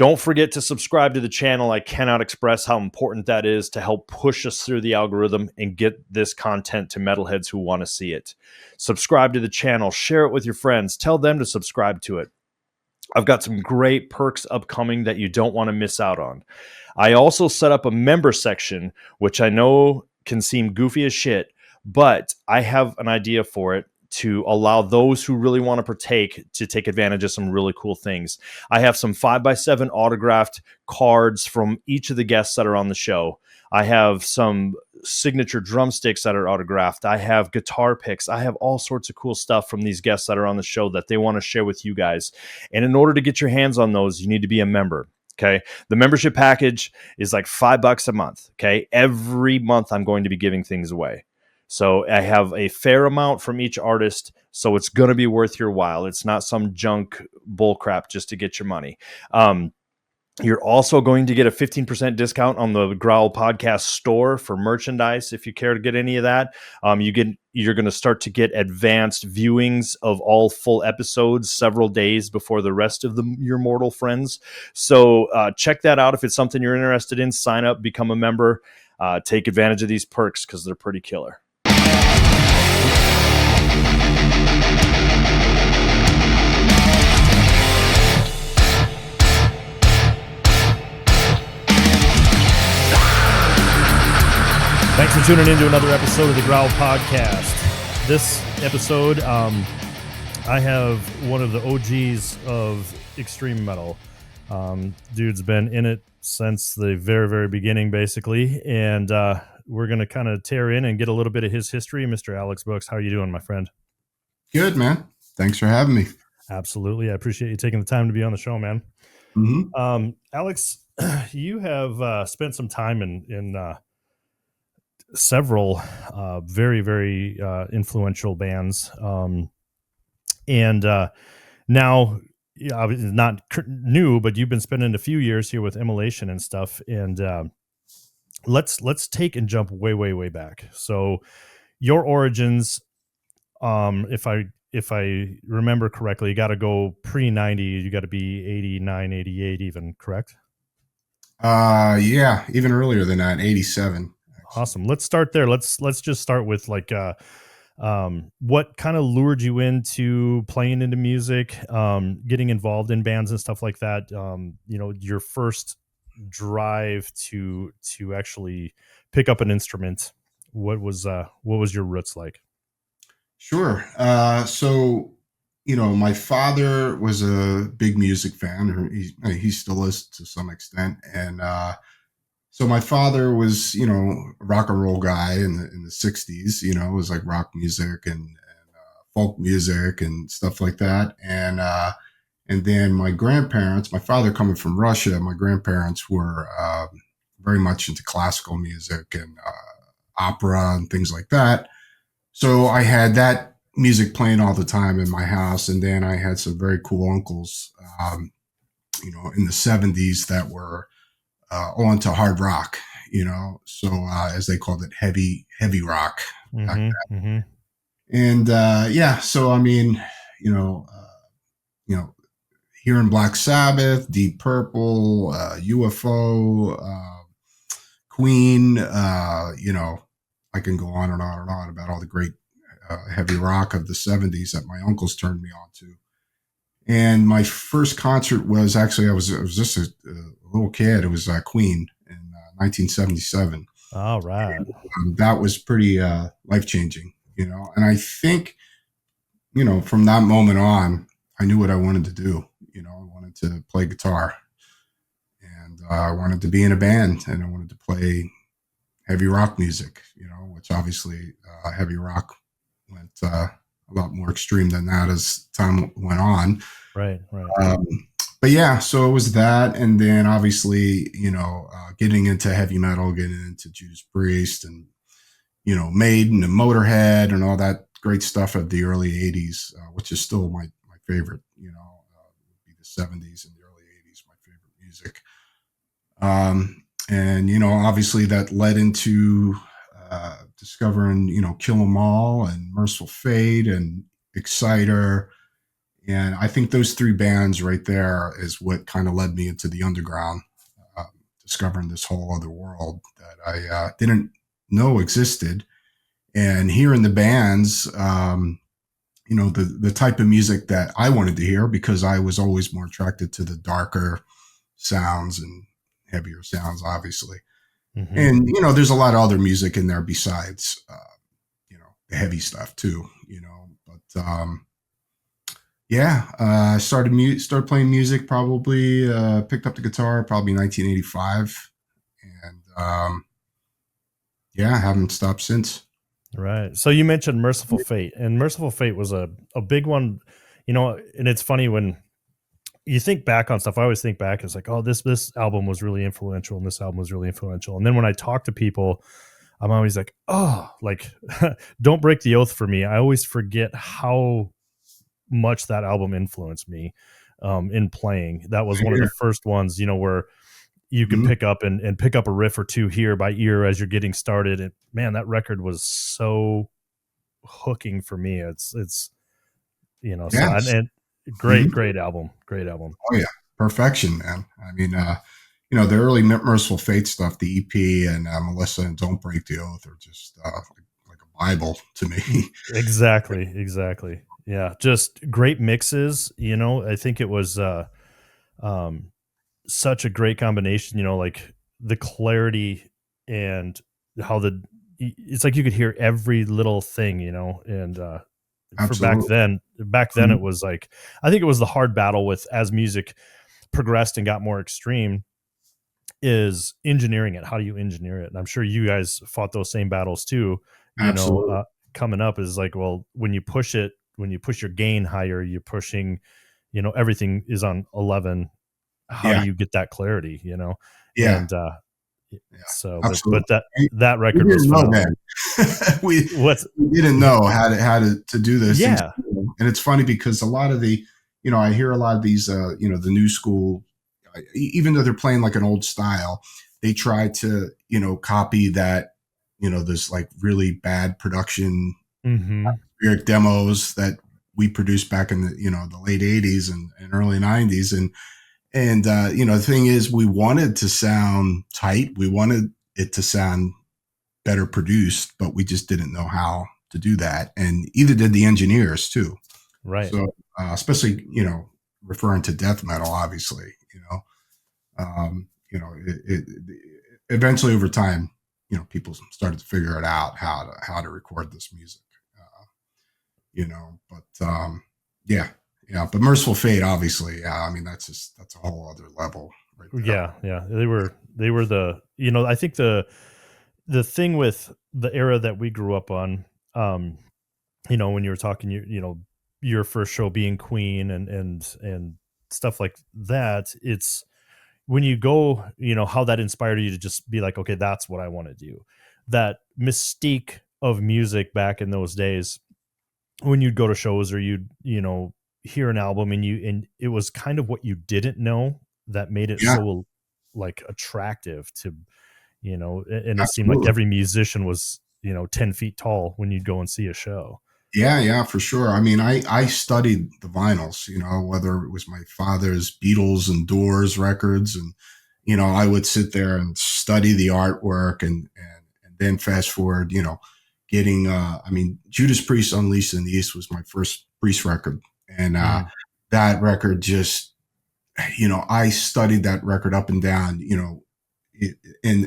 Don't forget to subscribe to the channel. I cannot express how important that is to help push us through the algorithm and get this content to metalheads who want to see it. Subscribe to the channel, share it with your friends, tell them to subscribe to it. I've got some great perks upcoming that you don't want to miss out on. I also set up a member section, which I know can seem goofy as shit, but I have an idea for it to allow those who really want to partake to take advantage of some really cool things. I have some 5x7 autographed cards from each of the guests that are on the show. I have some signature drumsticks that are autographed. I have guitar picks. I have all sorts of cool stuff from these guests that are on the show that they want to share with you guys. And in order to get your hands on those, you need to be a member. Okay. The membership package is like $5 a month. Okay. Every month I'm going to be giving things away. So I have a fair amount from each artist. So it's going to be worth your while. It's not some junk bullcrap just to get your money. You're also going to get a 15% discount on the Growl podcast store for merchandise. If you care to get any of that, you're going to start to get advanced viewings of all full episodes several days before the rest of your mortal friends. So check that out. If it's something you're interested in, sign up, become a member, take advantage of these perks because they're pretty killer. Thanks for tuning in to another episode of the Growl Podcast. This episode, I have one of the OGs of extreme metal. Dude's been in it since the very, very beginning, basically. And we're going to kind of tear in and get a little bit of his history. Mr. Alex Bouks, how are you doing, my friend? Good, man. Thanks for having me. Absolutely. I appreciate you taking the time to be on the show, man. Mm-hmm. Alex, you have spent some time in several very, very influential bands. And now, not new, but you've been spending a few years here with Immolation and stuff. And let's take and jump way, way, way back. So your origins, if I remember correctly, you got to go pre-90, you got to be 89, 88 even, correct? Yeah, even earlier than that, 87. Awesome. Let's start there. Let's just start with like what kind of lured you into playing into music, getting involved in bands and stuff like that. Your first drive to actually pick up an instrument. What was your roots like? Sure. So, my father was a big music fan. He still is to some extent, and so my father was, a rock and roll guy in the 60s, it was like rock music and folk music and stuff like that. And then my grandparents, my father coming from Russia, my grandparents were very much into classical music and opera and things like that. So I had that music playing all the time in my house. And then I had some very cool uncles, in the 70s that were on to hard rock, so as they called it, heavy rock. Mm-hmm. And so I mean, hearing Black Sabbath, Deep Purple, UFO, Queen, I can go on and on and on about all the great heavy rock of the 70s that my uncles turned me on to. And my first concert was actually, I was just a little kid. It was Queen in 1977. All right. And, that was pretty life-changing, and I think, from that moment on, I knew what I wanted to do. I wanted to play guitar, and I wanted to be in a band, and I wanted to play heavy rock music, which obviously heavy rock went a lot more extreme than that as time went on. Right. But yeah, so it was that. And then obviously, getting into heavy metal, getting into Judas Priest and, Maiden and Motorhead and all that great stuff of the early 80s, which is still my favorite, would be the 70s and the early 80s, my favorite music. And, obviously that led into discovering, Kill 'Em All and Merciful Fate and Exciter And I think those three bands right there is what kind of led me into the underground, uh, discovering this whole other world that I didn't know existed. And hearing the bands, the type of music that I wanted to hear, because I was always more attracted to the darker sounds and heavier sounds, obviously. Mm-hmm. And, there's a lot of other music in there besides, the heavy stuff too, but, yeah, I started playing music probably, picked up the guitar probably 1985. And, yeah, I haven't stopped since. Right. So you mentioned Merciful Fate, and Merciful Fate was a big one, and it's funny when you think back on stuff. I always think back, it's like, oh, this album was really influential and this album was really influential. And then when I talk to people, I'm always like, oh, like Don't Break the Oath for me. I always forget how much that album influenced me in playing. That was one of the first ones, where you could pick up and pick up a riff or two here by ear as you're getting started. And man, that record was so hooking for me. It's so Yes. and great album. Oh yeah, perfection, man. I mean, the early Merciful Fate stuff, the EP and Melissa and Don't Break the Oath are just like a Bible to me. Exactly. Yeah, just great mixes. I think it was um, such a great combination. Like the clarity and how it's like you could hear every little thing. And for back Absolutely. then, Mhm. it was like, I think it was the hard battle with, as music progressed and got more extreme, is engineering it. How do you engineer it? And I'm sure you guys fought those same battles too. Absolutely. Coming up is like, well, when you push your gain higher, you're pushing, everything is on 11. How do Yeah. you get that clarity? Yeah. And Yeah. so, but Absolutely. that We record was didn't know phenomenal. that. What's We didn't know how to do those things. Yeah. And it's funny because a lot of the, I hear a lot of these, the new school, even though they're playing like an old style, they try to, copy that, this like really bad production Mm-hmm. lyric demos that we produced back in the, the late 80s and early 90s. And the thing is, we wanted to sound tight. We wanted it to sound better produced, but we just didn't know how to do that. And either did the engineers too. Right. So, especially, referring to death metal, obviously, eventually over time, people started to figure it out how to record this music, but, yeah, yeah. But Merciful Fate, obviously, yeah. I mean, that's a whole other level right there. Yeah. They were I think the thing with the era that we grew up on, when you were talking, your first show being Queen and stuff like that, it's when you go, how that inspired you to just be like, okay, that's what I want to do. That mystique of music back in those days, when you'd go to shows or you'd, hear an album and it was kind of what you didn't know that made it Yeah, so like attractive to, and it seemed like absolutely. every musician was, 10 feet tall when you'd go and see a show. Yeah, yeah, for sure. I mean, I studied the vinyls, whether it was my father's Beatles and Doors records, and I would sit there and study the artwork, and then fast forward, getting I mean, Judas Priest Unleashed in the East was my first Priest record, and Mm. that record just, I studied that record up and down, it, and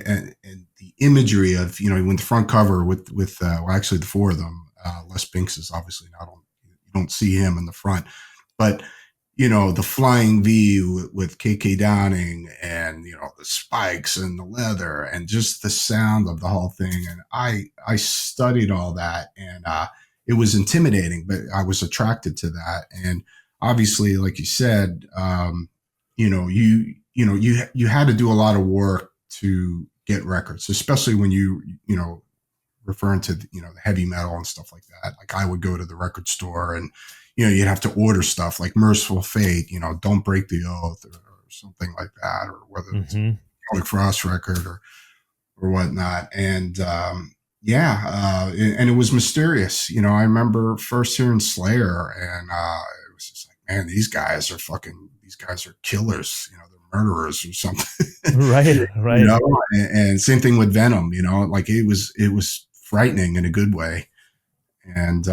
the imagery of, when the front cover with well, actually the four of them, Les Binks is obviously not on, you don't see him in the front, but the flying V with KK Downing, and the spikes and the leather and just the sound of the whole thing, and I studied all that, and it was intimidating, but I was attracted to that. And obviously, like you said, you had to do a lot of work to get records, especially when referring to the heavy metal and stuff like that. Like, I would go to the record store, and you'd have to order stuff like Merciful Fate, Don't Break the Oath, or something like that, or whether it's Hmm. a Celtic Frost record or whatnot. And yeah, and it was mysterious. I remember first hearing Slayer, and it was just like, man, these guys are killers, they're murderers or something. Right. you Right. know, and same thing with Venom, like it was frightening in a good way. And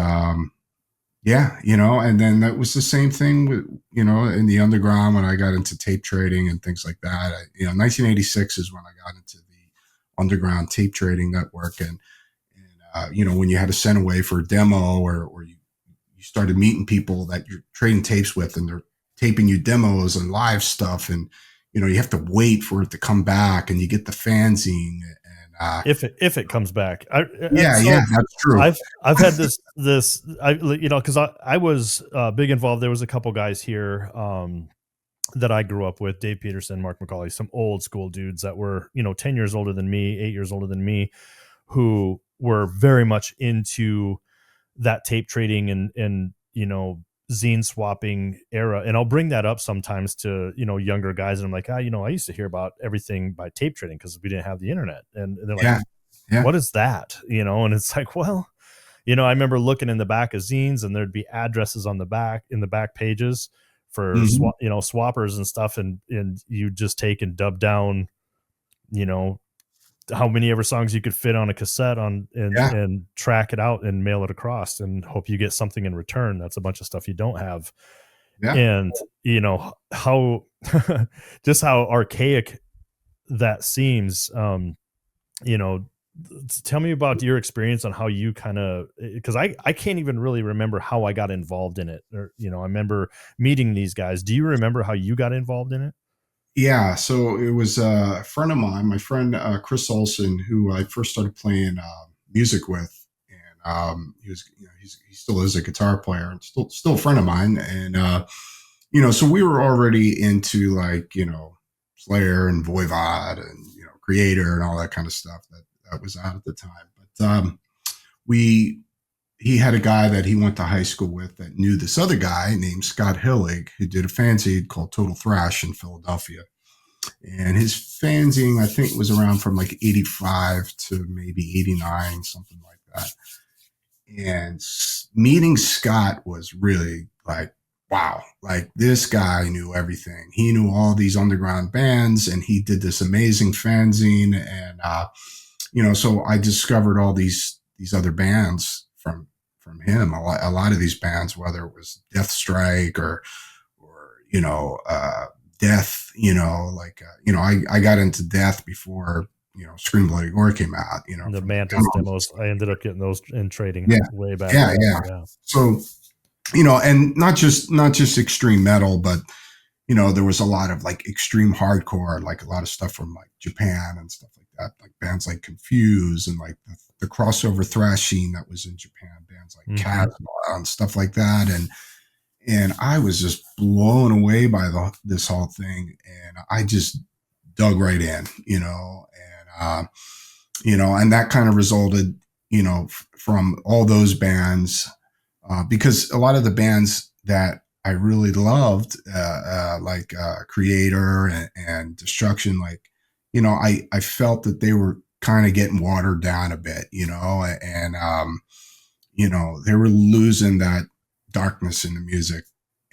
yeah, and then that was the same thing with, in the underground when I got into tape trading and things like that. 1986 is when I got into the underground tape trading network. And when you had to send away for a demo or you started meeting people that you're trading tapes with and they're taping you demos and live stuff. And, you have to wait for it to come back and you get the fanzine. And If it comes back, yeah, that's true. I've had this because I was big involved. There was a couple guys here that I grew up with, Dave Peterson, Mark McCauley, some old school dudes that were 10 years older than me, 8 years older than me, who were very much into that tape trading and zine swapping era. And I'll bring that up sometimes to younger guys, and I'm like, I used to hear about everything by tape trading because we didn't have the internet. And they're like, yeah. What is that? And it's like, well, I remember looking in the back of zines and there'd be addresses on the back, in the back pages for swappers and stuff, and you just take and dub down how many ever songs you could fit on a cassette and track it out and mail it across and hope you get something in return. That's a bunch of stuff you don't have. Yeah. And how just how archaic that seems. Tell me about your experience on how you kind of, because I can't even really remember how I got involved in it. Or, I remember meeting these guys. Do you remember how you got involved in it? Yeah, so it was a friend of mine, my friend Chris Olson, who I first started playing music with, and he was, he still is a guitar player and still a friend of mine, and so we were already into like Slayer and Voivod and Creator and all that kind of stuff that was out at the time, but he had a guy that he went to high school with that knew this other guy named Scott Hillig, who did a fanzine called Total Thrash in Philadelphia. And his fanzine, I think, was around from like 85 to maybe 89, something like that. And meeting Scott was really like, wow, like this guy knew everything. He knew all these underground bands and he did this amazing fanzine. And, so I discovered all these other bands from him. A lot of these bands, whether it was Death Strike or Death, I got into Death before Scream Bloody Gore came out. The Mantis demos, I ended up getting those in trading way back. Yeah. So and not just extreme metal, but there was a lot of like extreme hardcore, like a lot of stuff from like Japan and stuff like that, like bands like Confuse and like the crossover thrash scene that was in Japan, bands like Casbah and stuff like that. And I was just blown away by this whole thing. And I just dug right in, and that kind of resulted, from all those bands, because a lot of the bands that I really loved, like Creator and Destruction, like, I felt that they were kind of getting watered down a bit, and, they were losing that darkness in the music.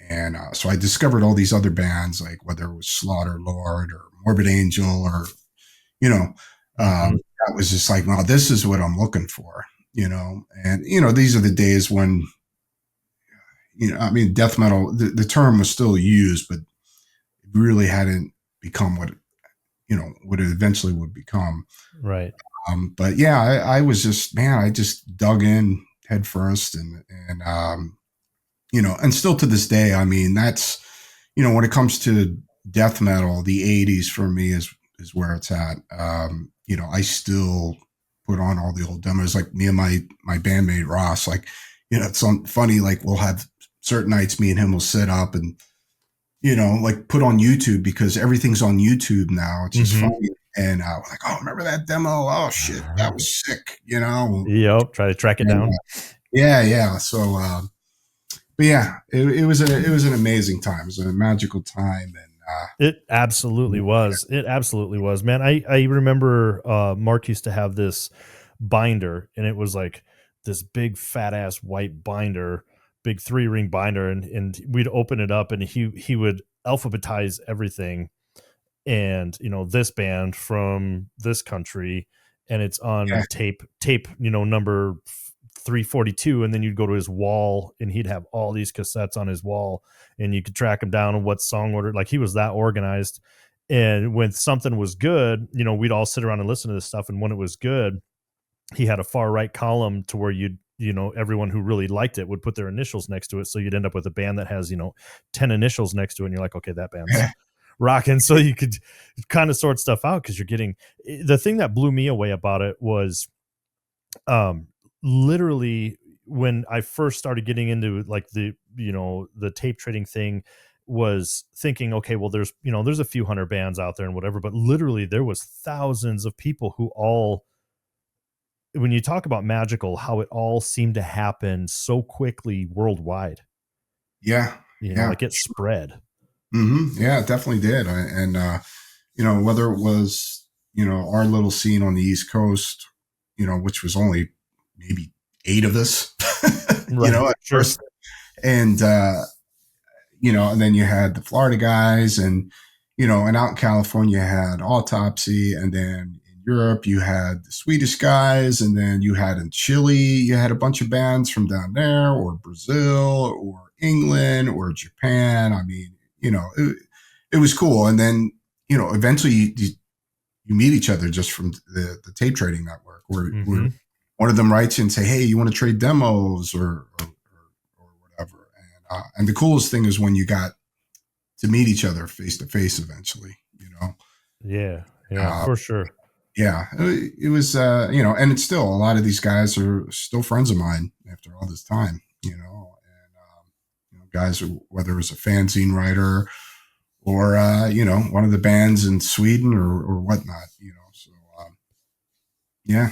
And so I discovered all these other bands, like whether it was Slaughter Lord or Morbid Angel or, that was just like, wow, this is what I'm looking for, and, these are the days when, death metal, the term was still used, but it really hadn't become what it eventually would become. Right. But yeah, I was just, I just dug in head first and and still to this day, that's, when it comes to death metal, the 80s for me is where it's at. I still put on all the old demos, like me and my bandmate Ross, like, it's funny, like we'll have certain nights me and him will sit up and, like put on YouTube because everything's on YouTube now. It's just funny. And we're like, oh, remember that demo? Oh shit, that was sick, Yep. Try to track it down. Yeah. So, but yeah, it was an amazing time. It was a magical time, and it absolutely was. It absolutely was, man. I remember Mark used to have this binder, and it was like this big fat ass white binder big 3-ring binder, and we'd open it up, and he would alphabetize everything, and this band from this country, and it's Yeah. on tape number 342, and then you'd go to his wall, and he'd have all these cassettes on his wall, and you could track him down and what song order. Like, he was that organized. And when something was good, we'd all sit around and listen to this stuff, and when it was good, he had a far right column to where everyone who really liked it would put their initials next to it, so you'd end up with a band that has 10 initials next to it, and you're like, okay, that band's Yeah. rocking. So you could kind of sort stuff out, because you're getting the thing that blew me away about it was literally when I first started getting into like the tape trading thing, was thinking, okay, well, there's a few hundred bands out there and whatever, but literally there was thousands of people who all, when you talk about magical, how it all seemed to happen so quickly worldwide. Yeah. Like it spread. Yeah, it definitely did. And whether it was, our little scene on the East Coast, which was only maybe 8 of us, Right. at Sure. first. And, and then you had the Florida guys, and, and out in California you had Autopsy, and then in Europe you had the Swedish guys, and then you had in Chile, you had a bunch of bands from down there, or Brazil, or England, or Japan. I mean, it was cool. And then, eventually you meet each other just from the tape trading network, where one of them writes you and say, hey, you want to trade demos or whatever. And the coolest thing is when you got to meet each other face to face eventually, Yeah, for sure. Yeah, it was, and it's still, a lot of these guys are still friends of mine after all this time, and guys, whether it was a fanzine writer or, one of the bands in Sweden or whatnot, so, yeah.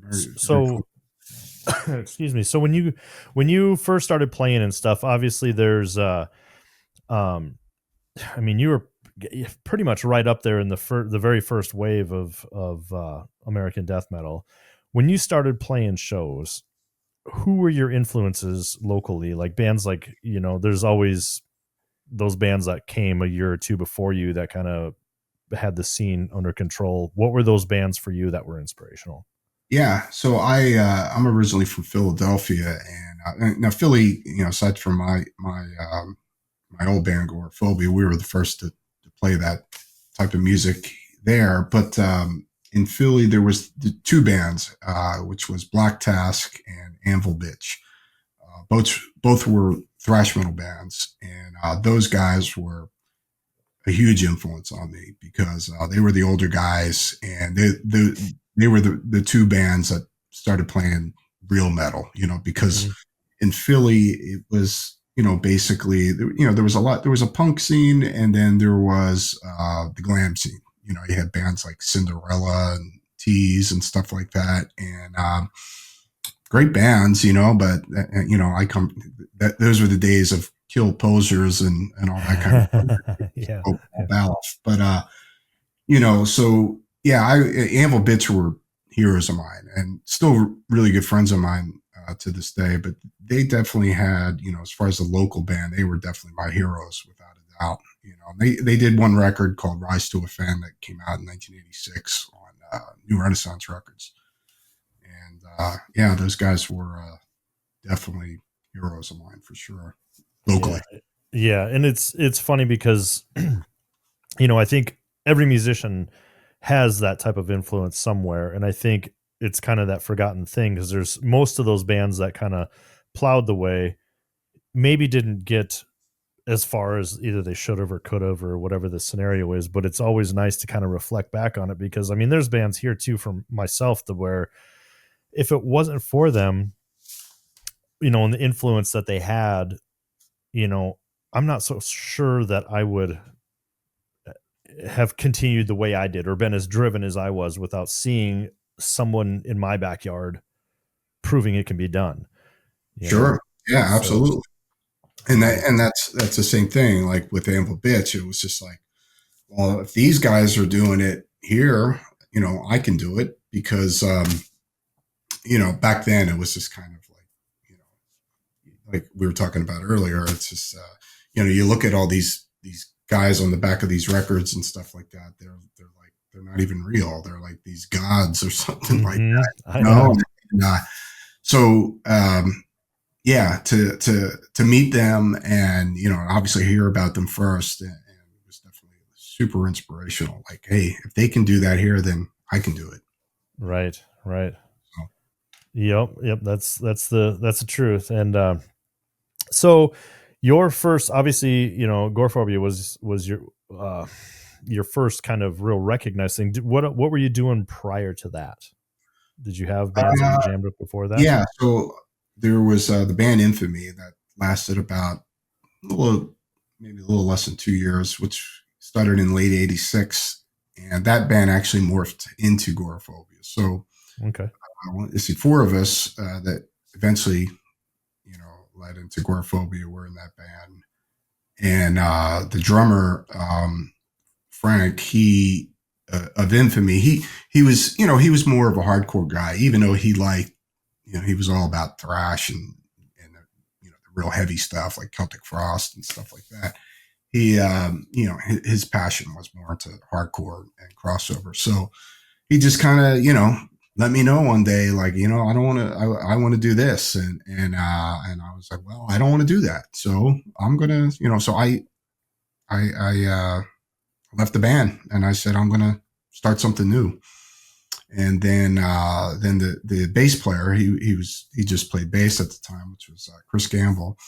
Very cool. Excuse me. So when you first started playing and stuff, obviously there's, I mean, you were pretty much right up there in the very first wave of American death metal. When you started playing shows, who were your influences locally? Like bands like, there's always those bands that came a year or two before you that kind of had the scene under control. What were those bands for you that were inspirational? Yeah, so I'm originally from Philadelphia, and now Philly, aside from my old band Goreaphobia, we were the first to play that type of music there. But in Philly, there was the 2 bands, which was Black Task and Anvil Bitch. Both were thrash metal bands, and those guys were a huge influence on me, because they were the older guys, and they were the 2 bands that started playing real metal, because in Philly it was, basically, there was a punk scene, and then there was the glam scene. You had bands like Cinderella and Tease and stuff like that, and great bands, but those were the days of Kill Posers and all that kind of yeah. balance. But so yeah, Anvil Bitch were heroes of mine, and still really good friends of mine to this day. But they definitely had, as far as the local band, they were definitely my heroes without a doubt. They did one record called Rise to Offend that came out in 1986 on New Renaissance Records, and yeah, those guys were definitely heroes of mine for sure, locally. Yeah, and it's funny because I think every musician has that type of influence somewhere, and I think it's kind of that forgotten thing, because there's most of those bands that kind of plowed the way, maybe didn't get as far as either they should have or could have, or whatever the scenario is, but it's always nice to kind of reflect back on it, because I mean, there's bands here too from myself to where if it wasn't for them, and the influence that they had, I'm not so sure that I would have continued the way I did, or been as driven as I was, without seeing someone in my backyard proving it can be done. Sure. Yeah, absolutely. And that's the same thing. Like with Anvil Bitch, it was just like, well, if these guys are doing it here, I can do it, because back then it was just kind of like, like we were talking about earlier, it's just, you look at all these guys on the back of these records and stuff like that. They're not even real. They're like these gods or something like that. I know. And, so, yeah, to meet them and, obviously hear about them first, and it was definitely super inspirational. Like, hey, if they can do that here, then I can do it. Right. So, Yep. That's the truth. And so your first, obviously, Gorephobia was your first kind of real recognized thing. What were you doing prior to that? Did you have bands that you jammed with before that? yeah, so there was the band Infamy that lasted about maybe a little less than 2 years, which started in late '86, and that band actually morphed into Gorephobia. So, Okay. let's see, four of us that eventually, led into Gorephobia were in that band, and the drummer Frank, he of Infamy, he was more of a hardcore guy, even though he liked, he was all about thrash and the real heavy stuff like Celtic Frost and stuff like that. He, his passion was more into hardcore and crossover. So he just kind of, let me know one day, like, I don't want to, I want to do this. And I was like, well, I don't want to do that. So I'm going to, so I left the band and I said, I'm going to start something new. And then the bass player, he just played bass at the time, which was Chris Gamble.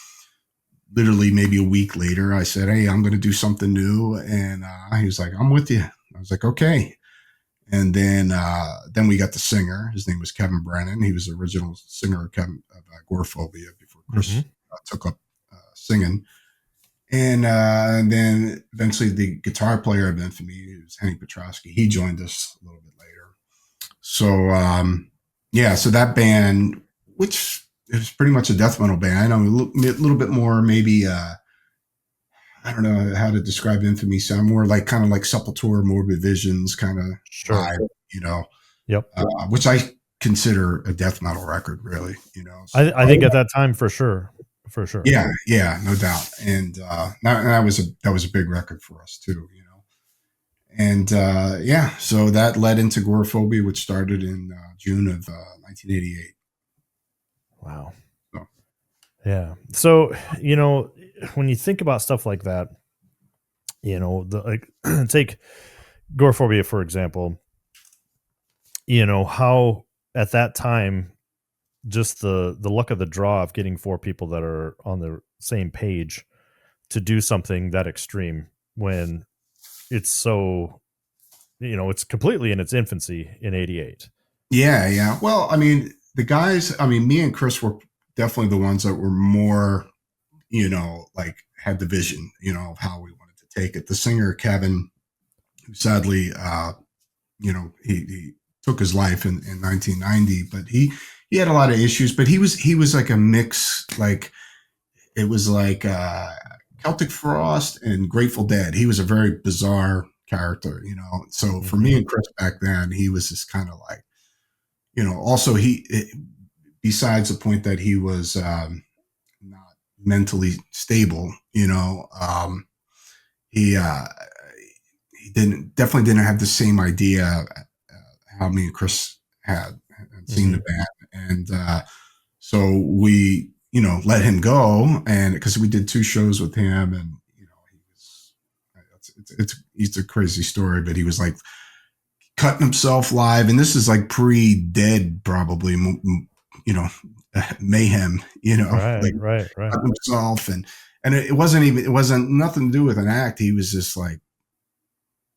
Literally maybe a week later, I said, hey, I'm going to do something new. And he was like, I'm with you. I was like, okay. And then we got the singer. His name was Kevin Brennan. He was the original singer of Gorephobia before Chris took up singing. And then eventually the guitar player of Infamy, who was Henny Petrosky, he joined us a little bit later. So, so that band, which it was pretty much a death metal band, a little bit more maybe, I don't know how to describe Infamy sound, more like kind of like Sepultura, Morbid Visions kind of vibe, Yep. Which I consider a death metal record, really, So, I think at that time, for sure. Yeah, no doubt. And that was a big record for us too, And so that led into Gorephobia, which started in June of 1988. Wow. So. Yeah. So, when you think about stuff like that, take Gorephobia, for example, how at that time, just the luck of the draw of getting four people that are on the same page to do something that extreme when it's so, it's completely in its infancy in '88. Yeah. Well, I mean, the guys, me and Chris were definitely the ones that were more, like had the vision, of how we wanted to take it. The singer, Kevin, who sadly, he took his life in 1990, but he had a lot of issues, but he was like a mix, like it was like Celtic Frost and Grateful Dead. He was a very bizarre character, So for me and Chris back then, he was just kind of like, also besides the point that he was not mentally stable, he definitely didn't have the same idea how me and Chris had seen the band. And so we, let him go, and because we did 2 shows with him, and it's a crazy story, but he was like cutting himself live, and this is like pre-Dead, probably, mayhem, right. Cutting himself, and it wasn't nothing to do with an act. He was just like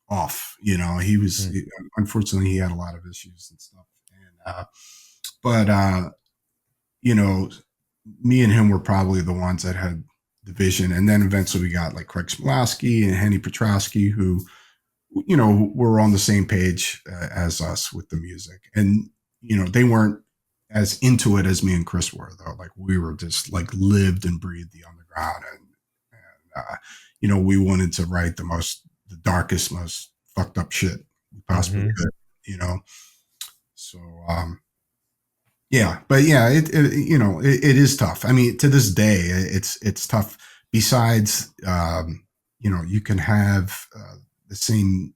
off, he was, unfortunately he had a lot of issues and stuff. And, but me and him were probably the ones that had the vision. And then eventually we got like Craig Smolowski and Henny Petrosky, who, were on the same page as us with the music. And, they weren't as into it as me and Chris were, though. Like we were just like lived and breathed the underground. And we wanted to write the darkest, most fucked up shit we possibly could, So, Yeah, but yeah, it is tough. I mean, to this day, it's tough. Besides, you can have the same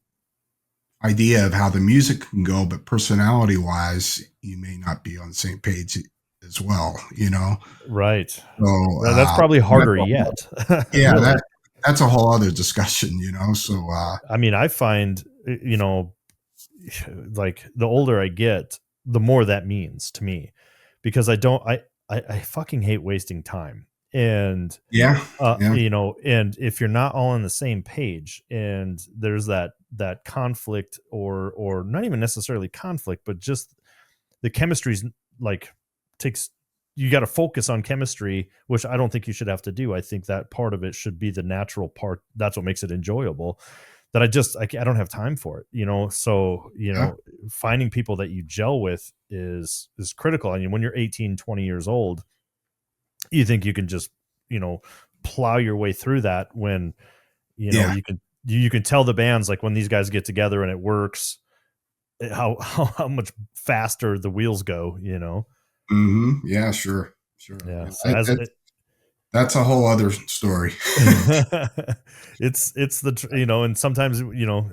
idea of how the music can go, but personality wise, you may not be on the same page as well. Right. So That's probably harder that's yet. yeah, Really. that's a whole other discussion. So I mean, I find, like the older I get, the more that means to me, because I fucking hate wasting time. And yeah, yeah, and if you're not all on the same page, and there's that conflict, or not even necessarily conflict, but just the chemistry's like takes, you got to focus on chemistry, which I don't think you should have to do. I think that part of it should be the natural part. That's what makes it enjoyable. That I don't have time for it, so yeah, finding people that you gel with is critical. I mean, when you're 18, 20 years old, you think you can just, plow your way through that, when yeah. you can tell the bands, like when these guys get together and it works, how much faster the wheels go. Yeah, sure, sure. Yeah, Yeah, so as it, that's a whole other story. it's and sometimes,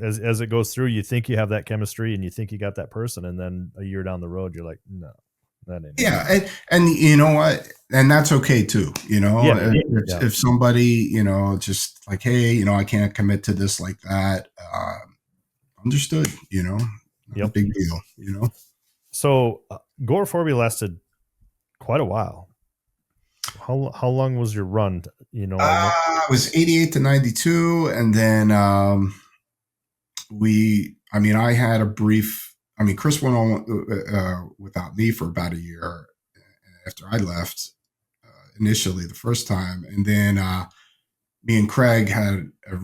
as it goes through, you think you have that chemistry and you think you got that person, and then a year down the road you're like, no, that ain't it. Yeah, and you know what? And that's okay too. Yeah, If somebody, just like, hey, I can't commit to this like that. Understood. Not a yep. big deal. So Goreaphobia lasted quite a while. How long was your run? I know. It was 88 to 92, and then I had a brief. I mean, Chris went on without me for about a year after I left initially the first time, and then me and Craig had a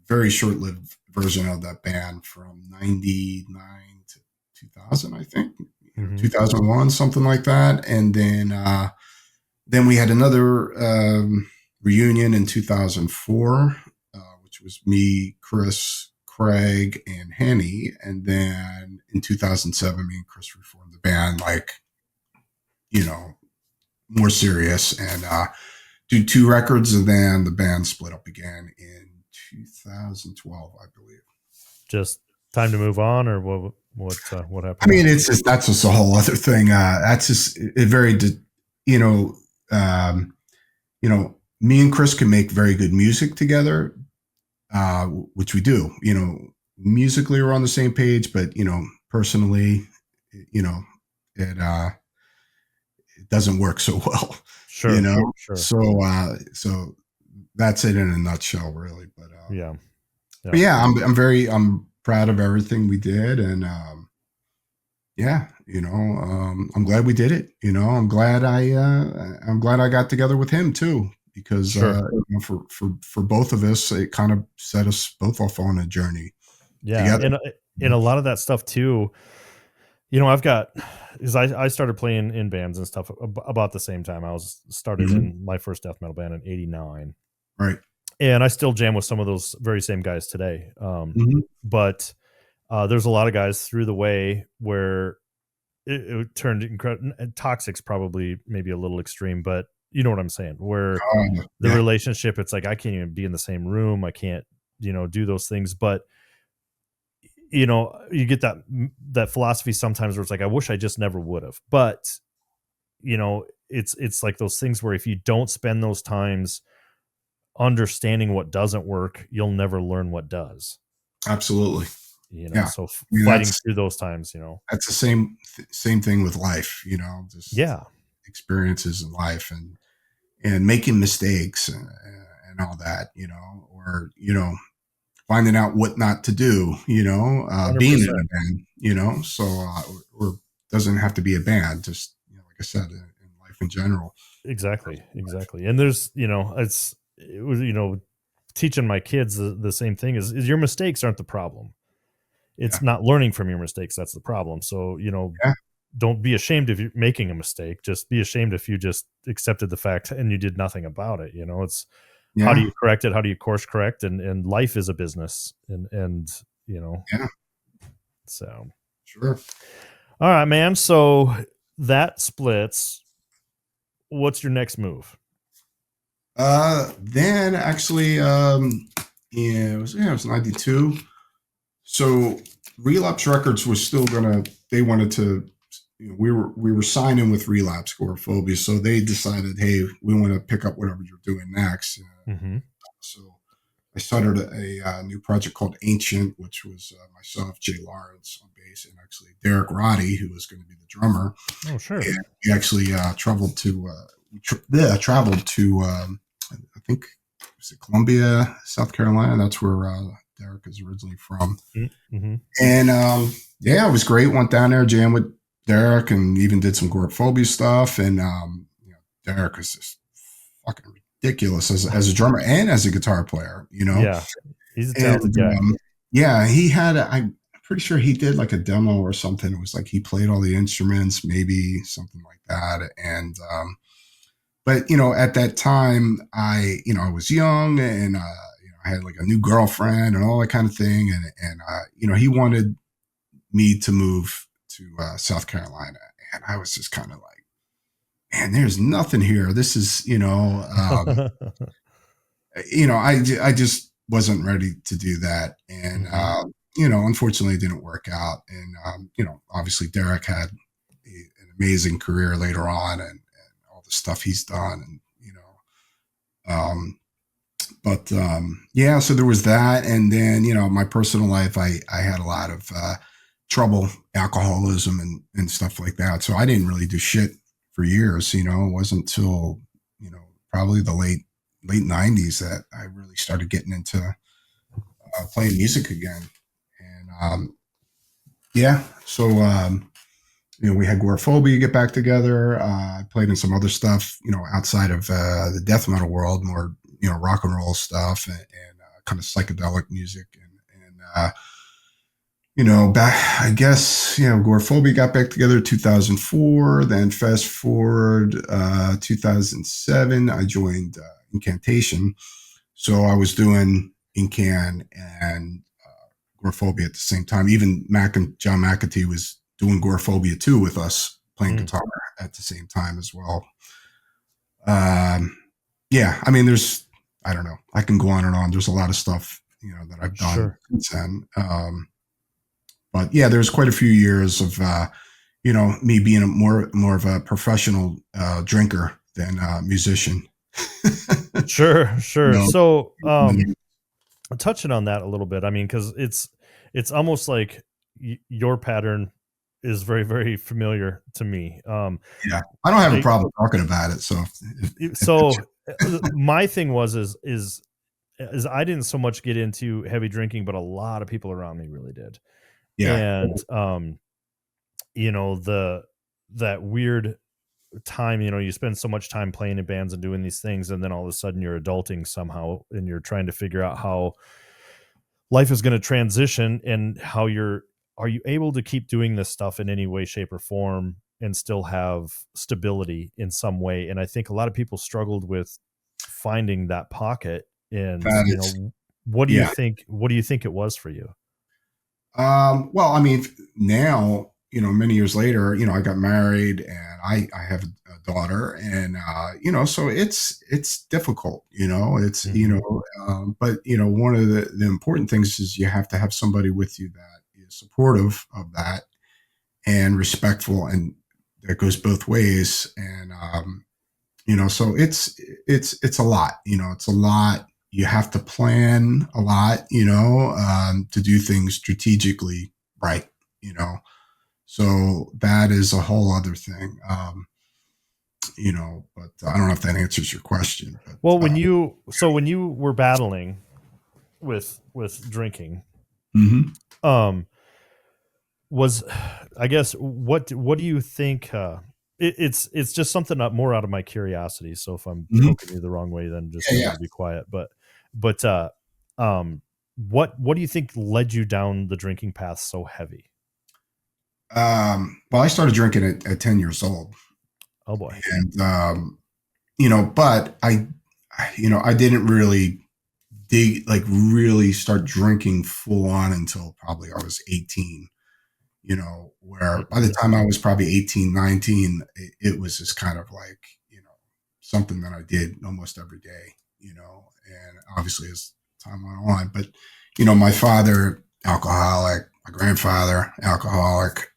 very short-lived version of that band from 99 to 2000, I think. 2001, something like that. And then we had another reunion in 2004, which was me, Chris, Craig, and Henny. And then in 2007, me and Chris reformed the band, like, more serious, and do 2 records, and then the band split up again in 2012, I believe. Just time to move on, or what happened? I mean, that's just a whole other thing. That's just it very, me and Chris can make very good music together, which we do. Musically we're on the same page, but personally, it doesn't work so well. Sure, sure. So that's it in a nutshell, really. But yeah. But yeah, I'm proud of everything we did, and I'm glad we did it. I'm glad I got together with him too, because Sure. For both of us, it kind of set us both off on a journey. Yeah, together. and a lot of that stuff too. I've got, because I started playing in bands and stuff about the same time. I was started in my first death metal band in '89, Right. and I still jam with some of those very same guys today. But there's a lot of guys through the way where it turned incredible. Toxic's probably maybe a little extreme, but you know what I'm saying, where the relationship, it's like I can't even be in the same room. I can't, do those things. But you get that philosophy sometimes where it's like, I wish I just never would have. But it's like those things where if you don't spend those times understanding what doesn't work, you'll never learn what does. Absolutely. So fighting through those times, that's the same thing with life, just experiences in life, and making mistakes, and all that, or finding out what not to do, being in a band, so or doesn't have to be a band, just like I said, in life in general. Exactly. And there's it was teaching my kids the same thing is your mistakes aren't the problem. It's not learning from your mistakes that's the problem. So don't be ashamed if you're making a mistake. Just be ashamed if you just accepted the fact and you did nothing about it. It's how do you correct it? How do you course correct? And life is a business, and so sure. All right, man. So that splits. What's your next move? Then actually, yeah, it was 92. So Relapse Records was still they wanted to, we were signing with Relapse Goreaphobia. So they decided, hey, we want to pick up whatever you're doing next. Mm-hmm. So I started a new project called Ancient, which was myself, Jay Lawrence on bass, and actually Derek Roddy, who was going to be the drummer. Oh, sure. And we actually traveled to, I think, was it Columbia, South Carolina? That's where Derek is originally from. Mm-hmm. And yeah, it was great. Went down there, jammed with Derek, and even did some Goreaphobia stuff. And Derek is just fucking ridiculous as a drummer and as a guitar player. Yeah, he's a talented guy. Yeah, he had. I'm pretty sure he did like a demo or something. It was like he played all the instruments, maybe something like that. And but at that time, I was young, and I had like a new girlfriend and all that kind of thing, and he wanted me to move to South Carolina, and I was just kind of like, man, there's nothing here. This is I just wasn't ready to do that, and unfortunately, it didn't work out. And obviously, Derek had an amazing career later on, and all the stuff he's done, and but yeah, so there was that. And then my personal life, I had a lot of trouble, alcoholism and stuff like that, so I didn't really do shit for years. It wasn't until probably the late 90s that I really started getting into playing music again. And yeah, so we had Goreaphobia get back together. I played in some other stuff, outside of the death metal world, more rock and roll stuff, and kind of psychedelic music, and back, I guess, Goreaphobia got back together in 2004. Then fast forward 2007, I joined Incantation. So I was doing Incan and Goreaphobia at the same time. Even John McAtee was doing Goreaphobia too with us, playing guitar at the same time as well. Yeah, I mean, I don't know, I can go on and on. There's a lot of stuff, that I've done since then. But yeah, there's quite a few years of, me being more of a professional drinker than a musician. Sure. So, touching on that a little bit, I mean, because it's almost like your pattern is very, very familiar to me. Yeah, I don't have a problem talking about it. So my thing is I didn't so much get into heavy drinking, but a lot of people around me really did. Yeah. And that weird time, you spend so much time playing in bands and doing these things, and then all of a sudden you're adulting somehow, and you're trying to figure out how life is going to transition, and are you able to keep doing this stuff in any way, shape, or form and still have stability in some way. And I think a lot of people struggled with finding that pocket. And what do you think it was for you? Well, I mean, now, many years later, I got married, and I have a daughter, and so it's difficult, it's but one of the important things is you have to have somebody with you that is supportive of that and respectful, and that goes both ways. And so it's a lot, it's a lot. You have to plan a lot, to do things strategically right, so that is a whole other thing. But I don't know if that answers your question. But, well, when you were battling with drinking, was, I guess, what do you think? It's just something more out of my curiosity. So if I'm poking you the wrong way, then just be quiet. But what do you think led you down the drinking path so heavy? Well, I started drinking at 10 years old. Oh boy. And but I didn't really really start drinking full on until probably I was 18. where by the time I was probably 18, 19, it was just kind of like, something that I did almost every day, and obviously as time went on, but, my father, alcoholic, my grandfather, alcoholic,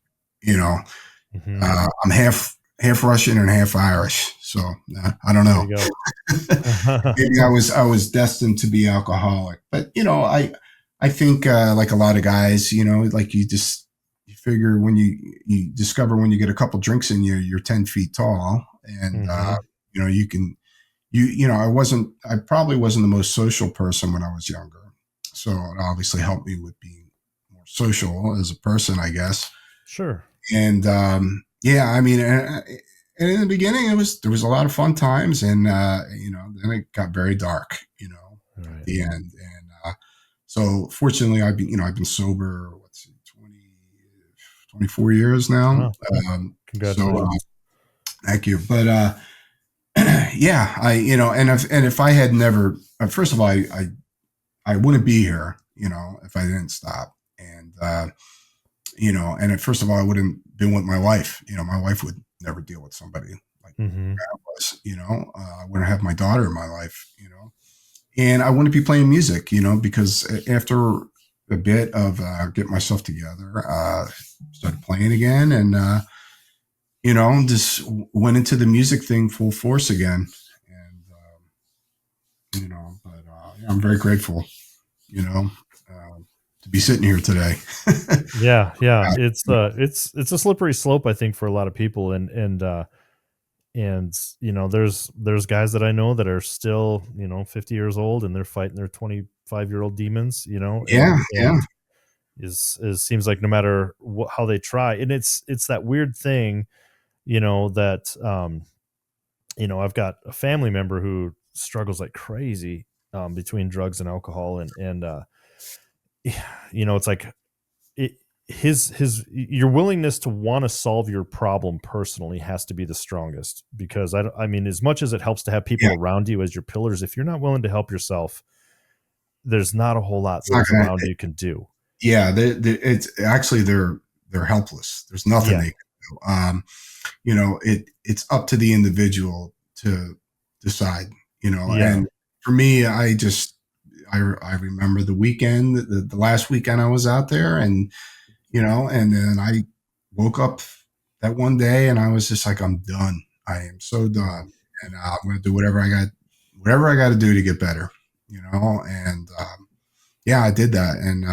I'm half Russian and half Irish. So I don't There know. you go. Maybe I was destined to be alcoholic, but I think like a lot of guys, like you figure when you discover when you get a couple drinks in you, you're 10 feet tall, and you can I probably wasn't the most social person when I was younger, so it obviously helped me with being more social as a person, I guess. Sure. And yeah, I mean, and in the beginning, there was a lot of fun times, and then it got very dark, Right. at the end. And so, fortunately, I've been sober. What's it, 24 years now. Wow. Congratulations. Thank you. But yeah, and if I had never, first of all, I wouldn't be here, if I didn't stop. And and first of all, I wouldn't been with my wife. My wife would never deal with somebody like that was. I wouldn't have my daughter in my life. And I wouldn't be playing music. Because after a bit of getting myself together, started playing again, and just went into the music thing full force again. And but yeah, I'm very grateful. To be sitting here today. Yeah. It's a slippery slope, I think, for a lot of people, and there's guys that I know that are still 50 years old, and they're fighting their 25-year-old demons, Yeah, yeah. and is seems like no matter how they try, and it's that weird thing, that I've got a family member who struggles like crazy between drugs and alcohol, and it's like it, your willingness to want to solve your problem personally has to be the strongest, because I mean, as much as it helps to have people around you as your pillars, if you're not willing to help yourself, there's not a whole lot those around you can do. Yeah, it's actually they're helpless. There's nothing they can do. It's up to the individual to decide. And for me, I remember the weekend, the last weekend I was out there, and and then I woke up that one day and I was just like, I'm done. I am so done, and I'm going to do whatever I got to do to get better. And yeah, I did that, and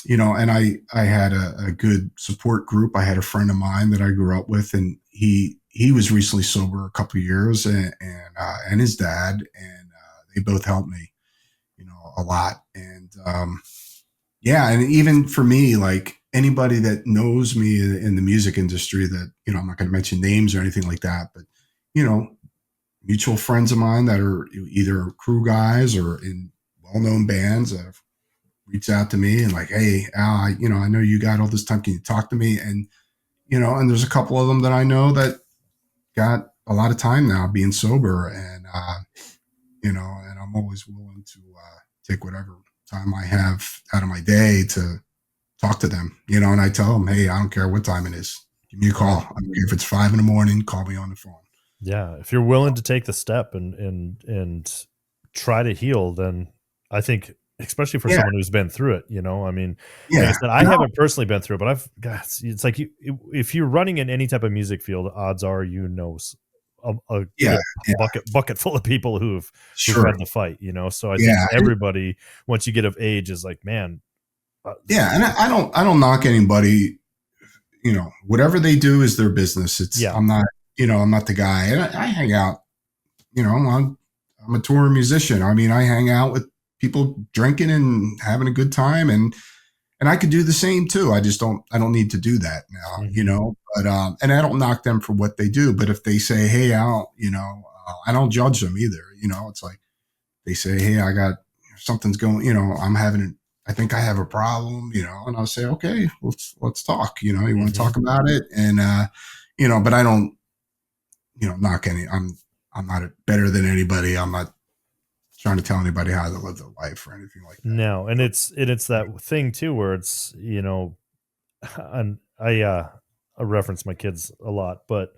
and I had a good support group. I had a friend of mine that I grew up with, and he was recently sober a couple of years, and his dad, and they both helped me, a lot. And yeah, and even for me, like anybody that knows me in the music industry, that I'm not going to mention names or anything like that, but mutual friends of mine that are either crew guys or in well-known bands that have reached out to me and like, hey, Al, I know you got all this time. Can you talk to me? And and there's a couple of them that I know that got a lot of time now being sober, and and I'm always willing to take whatever time I have out of my day to talk to them, and I tell them, hey, I don't care what time it is. Give me a call. I don't care if it's 5 a.m, call me on the phone. Yeah. If you're willing to take the step and try to heal, then I think, especially for someone who's been through it, I mean, like I said, I haven't personally been through it, but it's like if you're running in any type of music field, odds are, a bucket full of people who've had the fight, so I think everybody, once you get of age, is like, man. And I don't knock anybody, whatever they do is their business. I'm not, I'm not the guy, and I hang out, I'm a touring musician. I mean, I hang out with people drinking and having a good time, and I could do the same too. I don't need to do that now, but and I don't knock them for what they do, but if they say, hey, Al, I don't judge them either. It's like they say, hey, I got something's going, I think I have a problem, and I'll say, okay, let's talk, you want to talk about it. And, but I don't, knock I'm not better than anybody. I'm not trying to tell anybody how to live their life or anything like that. No. And it's that thing too, where it's, and I reference my kids a lot, but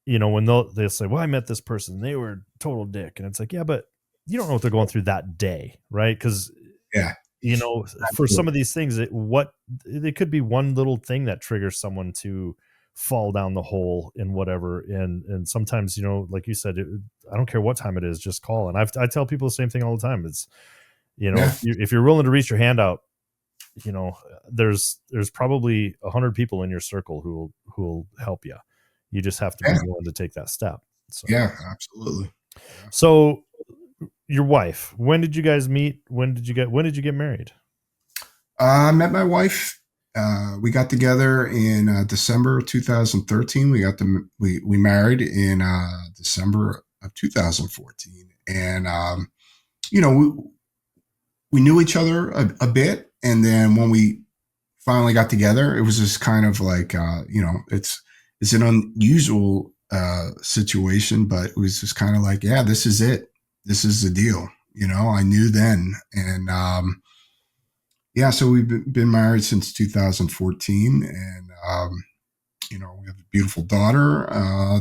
when they'll say, well, I met this person, they were a total dick. And it's like, yeah, but you don't know what they're going through that day. Right. Cause Yeah, for some absolutely. of these things, it could be one little thing that triggers someone to fall down the hole in whatever. And sometimes, like you said, I don't care what time it is, just call. And I tell people the same thing all the time. It's, Yeah, if you're willing to reach your hand out, there's probably 100 people in your circle who'll help you. You just have to be yeah, willing to take that step. So, yeah, absolutely. Yeah. so your wife, when did you guys meet? When did you get married? I met my wife. We got together in December of 2013. We married in December of 2014, and you know we knew each other a bit, and then when we finally got together, it was just kind of like it's an unusual situation, but it was just kind of like, yeah, this is it. This is the deal. I knew then, and yeah, so we've been married since 2014, and we have a beautiful daughter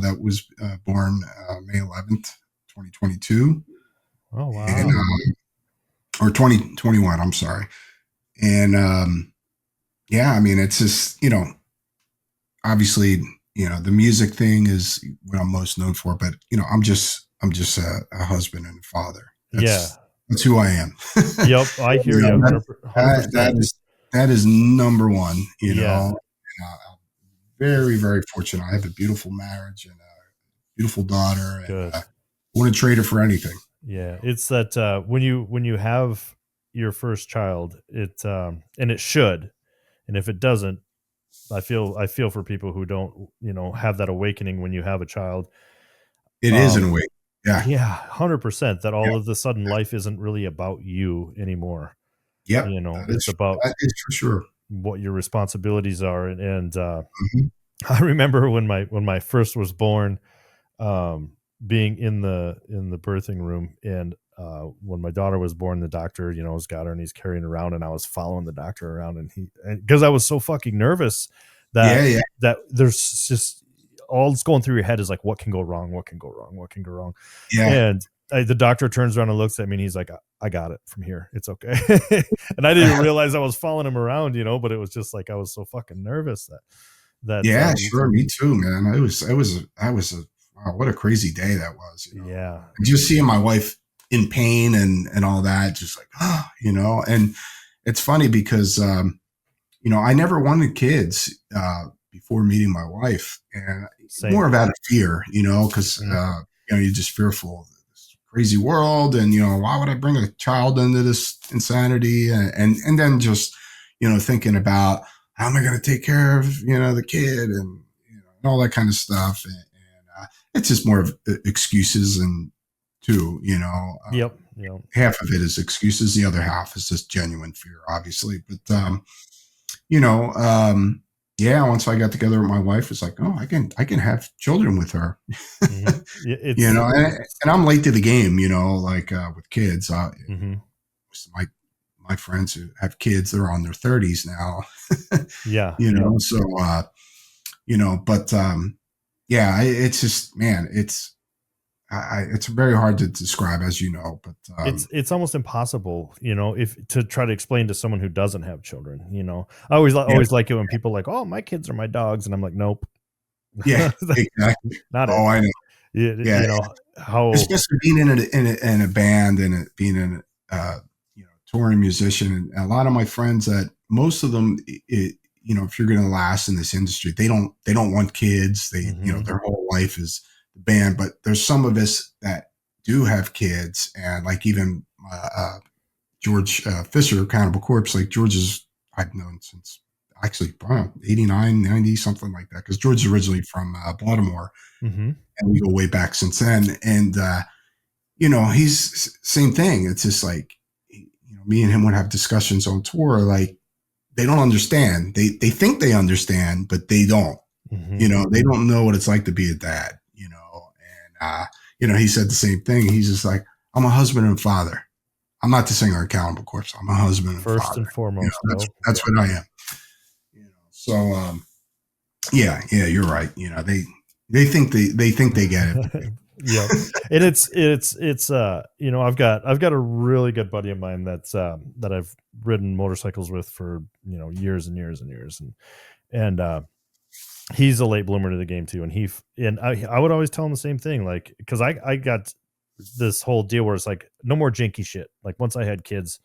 that was born May 11th, 2022, Oh, and wow. or 2021. I'm sorry, and yeah, I mean, it's just obviously the music thing is what I'm most known for, but I'm just a husband and a father. Yeah. That's who I am. Yep. I hear you That, 100%. that is number one. Yeah. I'm very, very fortunate. I have a beautiful marriage and a beautiful daughter, and Good. wouldn't trade her for anything. Yeah. It's that, when you have your first child, and it should, and if it doesn't, I feel for people who don't, have that awakening when you have a child. It is in Um, a way. Yeah. yeah, 100% that Yeah. all of a sudden life isn't really about you anymore. Yep. That It's is about that is for sure. what your responsibilities are. And Mhm. I remember when my first was born, um, being in the birthing room, and when my daughter was born, the doctor, has got her and he's carrying her around, and I was following the doctor around, and because I was so fucking nervous that Yeah. Yeah. there's just all that's going through your head is like, what can go wrong, what can go wrong, what can go wrong. Yeah. And the doctor turns around and looks at me, and he's like, I got it from here, it's okay. And I didn't realize I was following him around, but it was just like I was so fucking nervous that Yeah, sure. Me too, man. I was wow, what a crazy day that was, yeah. And just seeing my wife in pain and all that, just like, and it's funny because, I never wanted kids, before meeting my wife, and Same. more about a fear, because, Mhm. you're just fearful of this crazy world. And, why would I bring a child into this insanity? And then just, thinking about, how am I going to take care of the kid, and all that kind of stuff, and it's just more of excuses, and too, Yep. Yep. half of it is excuses, the other half is just genuine fear, obviously. But you know yeah, once I got together with my wife, it's like, oh, I can have children with her. Mhm. Yeah, And I'm late to the game, like with kids. mhm. My friends who have kids, they're on their 30s now. Yeah, yep. So but yeah, it's just, man, it's very hard to describe, as but It's almost impossible, if to try to explain to someone who doesn't have children, I always like it when people are like, "Oh, my kids are my dogs," and I'm like, "Nope." yeah, exactly. Not it. Oh, I know. Yeah, How especially being in a band, and being in touring musician, and a lot of my friends, that most of them, if you're going to last in this industry, they don't want kids. mhm. Their whole life is the band. But there's some of us that do have kids, and like even George Fisher, Cannibal Corpse. Like George is, I've known since actually probably 89, 90, something like that, because George is originally from Baltimore, Mhm. and we go way back since then. And he's same thing. It's just like, me and him would have discussions on tour. Like, they don't understand. They think they understand, but they don't. Mhm. They don't know what it's like to be a dad. And he said the same thing. He's just like, I'm a husband and father. I'm not the singer of Cannibal Corpse. I'm a husband and First father. and foremost, That's yo. that's what I am. So, yeah, you're right. You know, they think they get it. Yeah. And it's you know, I've got a really good buddy of mine that's that I've ridden motorcycles with for, you know, years and years and years. And he's a late bloomer to the game too. And I would always tell him the same thing, like, because I got this whole deal where it's like, no more janky shit. Like, once I had kids,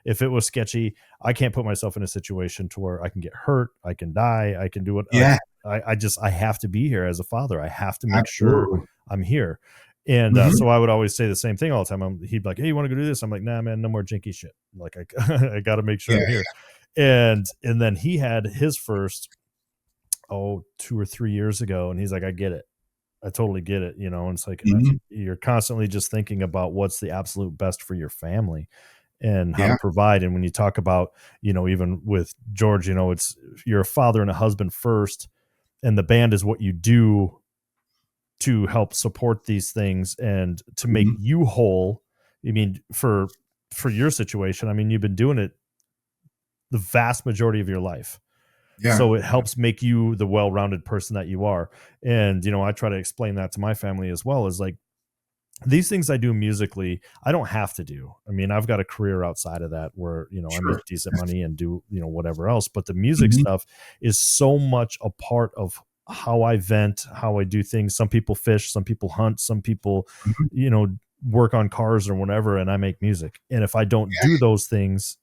if it was sketchy, I can't put myself in a situation to where I can get hurt, I can die, I can do what. Yeah, I have to be here as a father. I have to make sure absolutely. I'm here. And Mhm. so I would always say the same thing all the time. He'd be like, "Hey, you want to go do this?" I'm like, "Nah, man, no more janky shit. Like, I I got to make sure Yeah, I'm here." And then he had his first, 2 or 3 years ago, and he's like, "I get it. I totally get it." You know, and it's like, mhm. you're constantly just thinking about what's the absolute best for your family and how to Yeah, provide. And when you talk about, you know, even with George, you know, it's, you're a father and a husband first, and the band is what you do to help support these things and to make mhm. you whole. I mean, for your situation, I mean, you've been doing it the vast majority of your life. Yeah, So it helps make you the well-rounded person that you are. And, you know, I try to explain that to my family as well, is like, these things I do musically, I don't have to do. I mean, I've got a career outside of that where, you know, I make sure. decent money and do, you know, whatever else. But the music Mhm, stuff is so much a part of how I vent, how I do things. Some people fish, some people hunt, some people, mhm. you know, work on cars or whatever, and I make music. And if I don't do those things,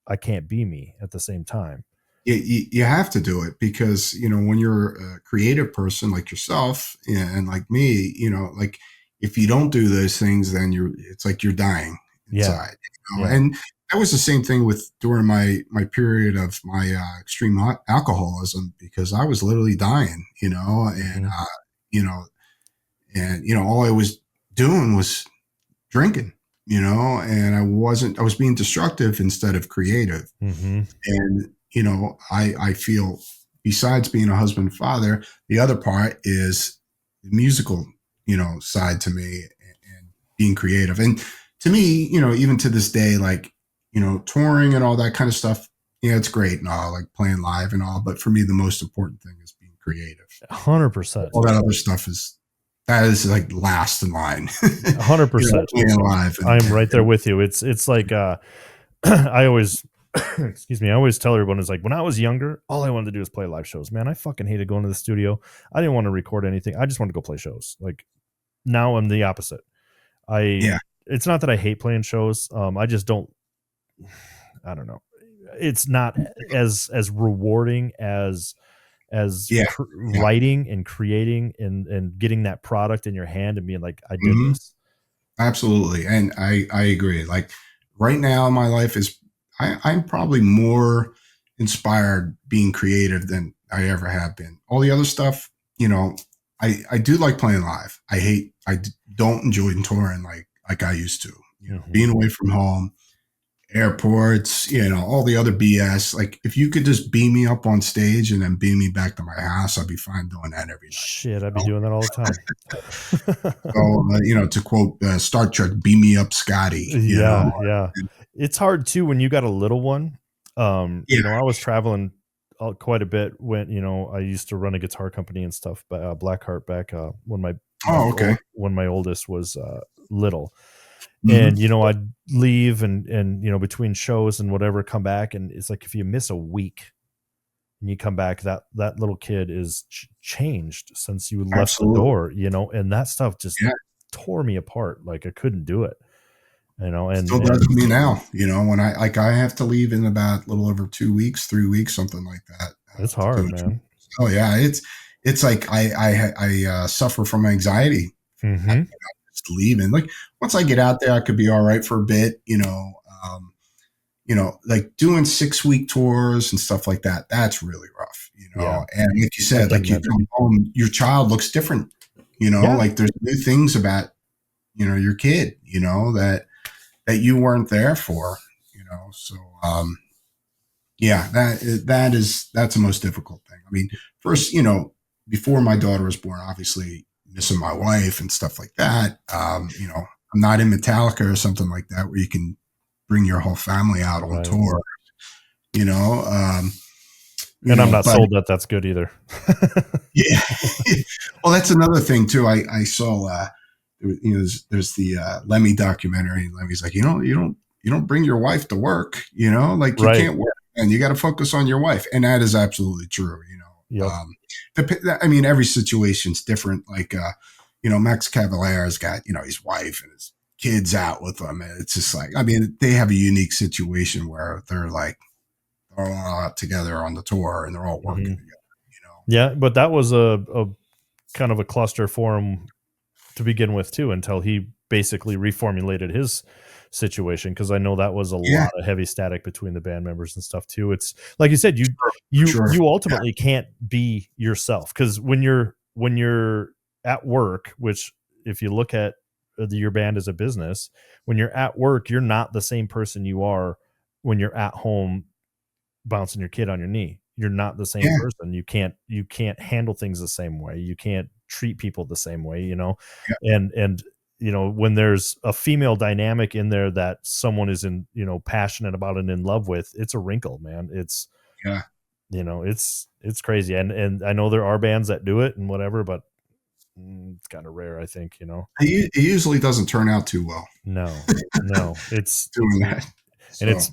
I can't be me at the same time. You have to do it because, you know, when you're a creative person like yourself and like me, you know, like if you don't do those things, then it's like you're dying Yeah. inside, you know. Yeah. And that was the same thing with during my period of my extreme alcoholism, because I was literally dying, you know. And Hmm. you know, all I was doing was drinking, you know. And I was being destructive instead of creative. Hmm. And, you know, I feel, besides being a husband and father, the other part is the musical, you know, side to me, and being creative. And to me, you know, even to this day, like, you know, touring and all that kind of stuff, yeah, it's great and all, like playing live and all. But for me, the most important thing is being creative. 100%. All that other stuff that is like last in line. You know, 100%. playing live I'm right there and with you. It's like I always excuse me, I always tell everyone, is like, when I was younger, all I wanted to do was play live shows. Man, I fucking hated going to the studio. I didn't want to record anything. I just wanted to go play shows. Like, now I'm the opposite. I yeah, It's not that I hate playing shows. I just don't, I don't know. It's not as rewarding as yeah, yeah. writing and creating and getting that product in your hand and being like, I did Mhm. this. Absolutely. And I agree. Like right now, my life is, I'm probably more inspired being creative than I ever have been. All the other stuff, you know, I do like playing live. Don't enjoy touring like I used to, you know, Hmm. being away from home, airports, you know, all the other BS. Like if you could just beam me up on stage and then beam me back to my house, I'd be fine doing that every night. Shit, I'd be You know? doing that all the time. So, you know, to quote Star Trek, "Beam me up, Scotty." You know, Yeah, yeah. and, It's hard too when you got a little one. You yeah. know, I was traveling quite a bit when, you know, I used to run a guitar company and stuff, but Blackheart back when Oh, okay. when my oldest was little. Hmm. And, you know, I'd leave and you know, between shows and whatever, come back, and it's like, if you miss a week and you come back, that little kid is changed since you left the Absolutely. door, you know, and that stuff just Yeah. tore me apart. Like, I couldn't do it, you know. Still does And to me now. You know, when I have to leave in about a little over 2 weeks, 3 weeks, something like that, it's to do hard, a tour. man. Oh yeah, it's like I suffer from anxiety. Hmm. Just leaving. Like once I get out there, I could be all right for a bit. Um, like doing 6 week tours and stuff like that. That's really rough. You Yeah, know, and like you I've said, done like you that. come home, your child looks different. You know, Yeah, like there's new things about, you know, your kid. You know, that you weren't there for. You know, so yeah, that's the most difficult thing. I mean, first, you know, before my daughter was born, obviously missing my wife and stuff like that. You know, I'm not in Metallica or something like that where you can bring your whole family out on right. tour. You know, And I'm not but sold that that's good either. yeah. Well, that's another thing too. I saw, there's the Lemmy documentary. And Lemmy's like, you don't bring your wife to work, like you Right. can't work and you got to focus on your wife. And that is absolutely true. Yep. I mean, every situation's different. Like, Max Cavalera's got, his wife and his kids out with him. And it's just like, I mean, they have a unique situation where they're like, all out together on the tour and they're all working together, Yeah. But that was a kind of a cluster for him to begin with too, until he basically reformulated his situation. Cause I know that was a lot of heavy static between the band members and stuff too. It's like you said, you ultimately can't be yourself. Cause when you're at work, which if you look at your band as a business, when you're at work, you're not the same person you are when you're at home bouncing your kid on your knee. You're not the same person. You can't handle things the same way. You can't treat people the same way, and when there's a female dynamic in there that someone is passionate about and in love with, it's a wrinkle, man. It's it's crazy. And I know there are bands that do it and whatever, but it's kind of rare, I think, It usually doesn't turn out too well. No, it's doing that. And it's,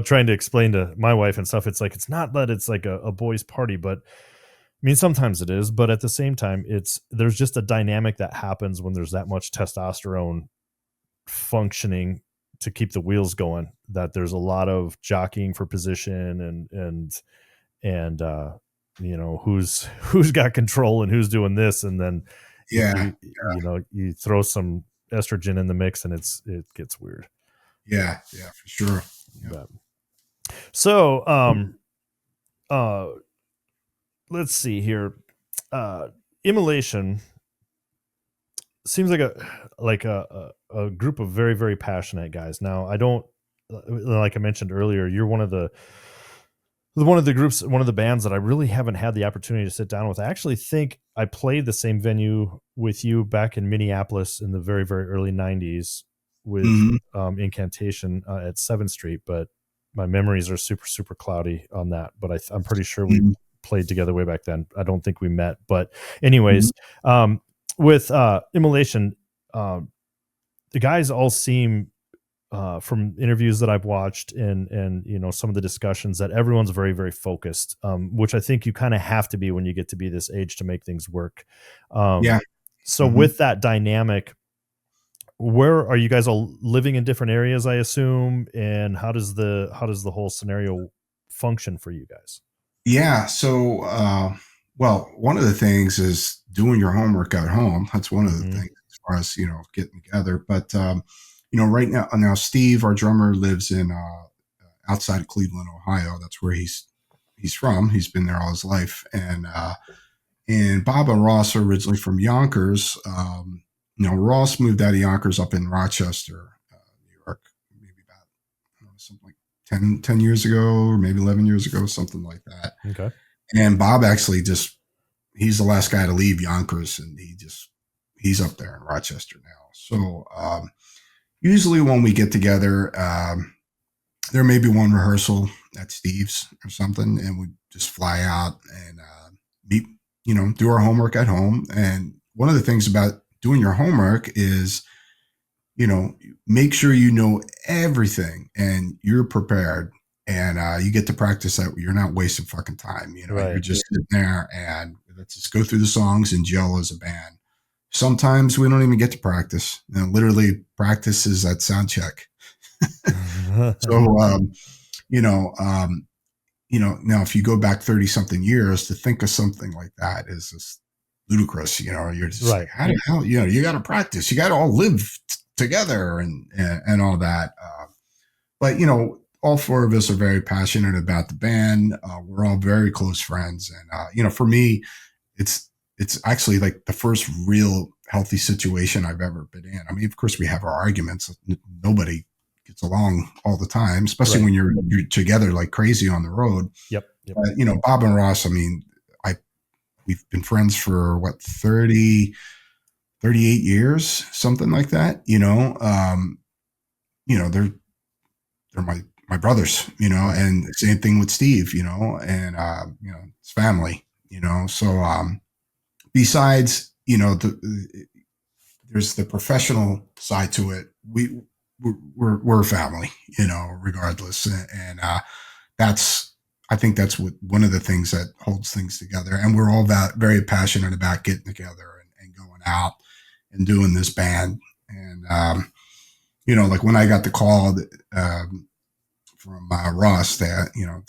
trying to explain to my wife and stuff, it's like, it's not that it's like a boys' party, but I mean, sometimes it is, but at the same time, there's just a dynamic that happens when there's that much testosterone functioning to keep the wheels going, that there's a lot of jockeying for position and who's got control and who's doing this. And then, you throw some estrogen in the mix and it gets weird. Yeah, for sure. Yeah. So, let's see here. Immolation seems like a group of very, very passionate guys. Now, I don't, like I mentioned earlier, you're one of the groups, one of the bands that I really haven't had the opportunity to sit down with. I actually think I played the same venue with you back in Minneapolis in the very, very early 90s with Incantation at 7th Street, but my memories are super, super cloudy on that. But I'm pretty sure we played together way back then. I don't think we met, but anyways, with Immolation, the guys all seem, from interviews that I've watched and some of the discussions, that everyone's very, very focused, which I think you kind of have to be when you get to be this age to make things work. So with that dynamic, where are you guys all living in different areas, I assume, and how does the whole scenario function for you guys? Yeah. So, well, one of the things is doing your homework at home. That's one of the things as far as, getting together. But, right now, Steve, our drummer, lives in outside of Cleveland, Ohio. That's where he's from. He's been there all his life. And Bob and Ross are originally from Yonkers. Ross moved out of Yonkers up in Rochester, New York, maybe about something like 10 years ago, or maybe 11 years ago, something like that. Okay. And Bob actually he's the last guy to leave Yonkers, and he's up there in Rochester now. So usually when we get together, there may be one rehearsal at Steve's or something, and we just fly out and meet, do our homework at home. And one of the things about doing your homework is, make sure you know everything and you're prepared, and you get to practice that. You're not wasting fucking time. You're just sitting there and let's just go through the songs and gel as a band. Sometimes we don't even get to practice. Literally, practice is at sound check. So, now if you go back 30 something years, to think of something like that is just ludicrous. You're just like, how the hell, you got to practice. You got to all live together and all that. But, all four of us are very passionate about the band. We're all very close friends. And, for me, it's actually like the first real healthy situation I've ever been in. I mean, of course we have our arguments. Nobody gets along all the time, especially when you're together like crazy on the road. Yep. Bob and Ross, I mean, we've been friends for 38 years, something like that. They're my my brothers, and same thing with Steve, and his family, So besides, there's the professional side to it. We're a family, regardless, and that's I think that's one of the things that holds things together. And we're all very passionate about getting together and going out and doing this band. And like when I got the call from Ross that to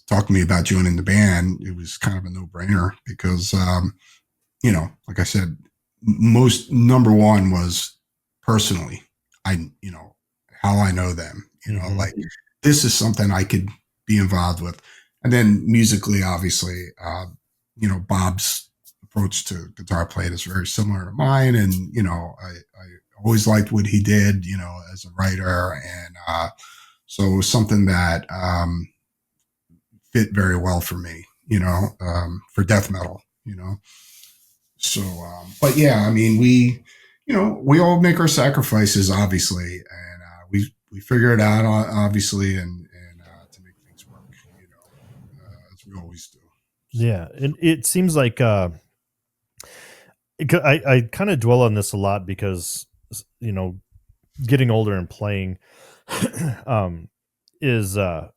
talk to me about joining the band, it was kind of a no-brainer because like I said, most number one was personally, how I know them, like this is something I could be involved with. And then musically, obviously, Bob's approach to guitar playing is very similar to mine. And, I always liked what he did, as a writer. And so it was something that fit very well for me, for death metal, So, but yeah, I mean, we all make our sacrifices, obviously, and we figure it out, obviously, and to make things work, as we always do. Yeah, and it seems like I kind of dwell on this a lot because getting older and playing is in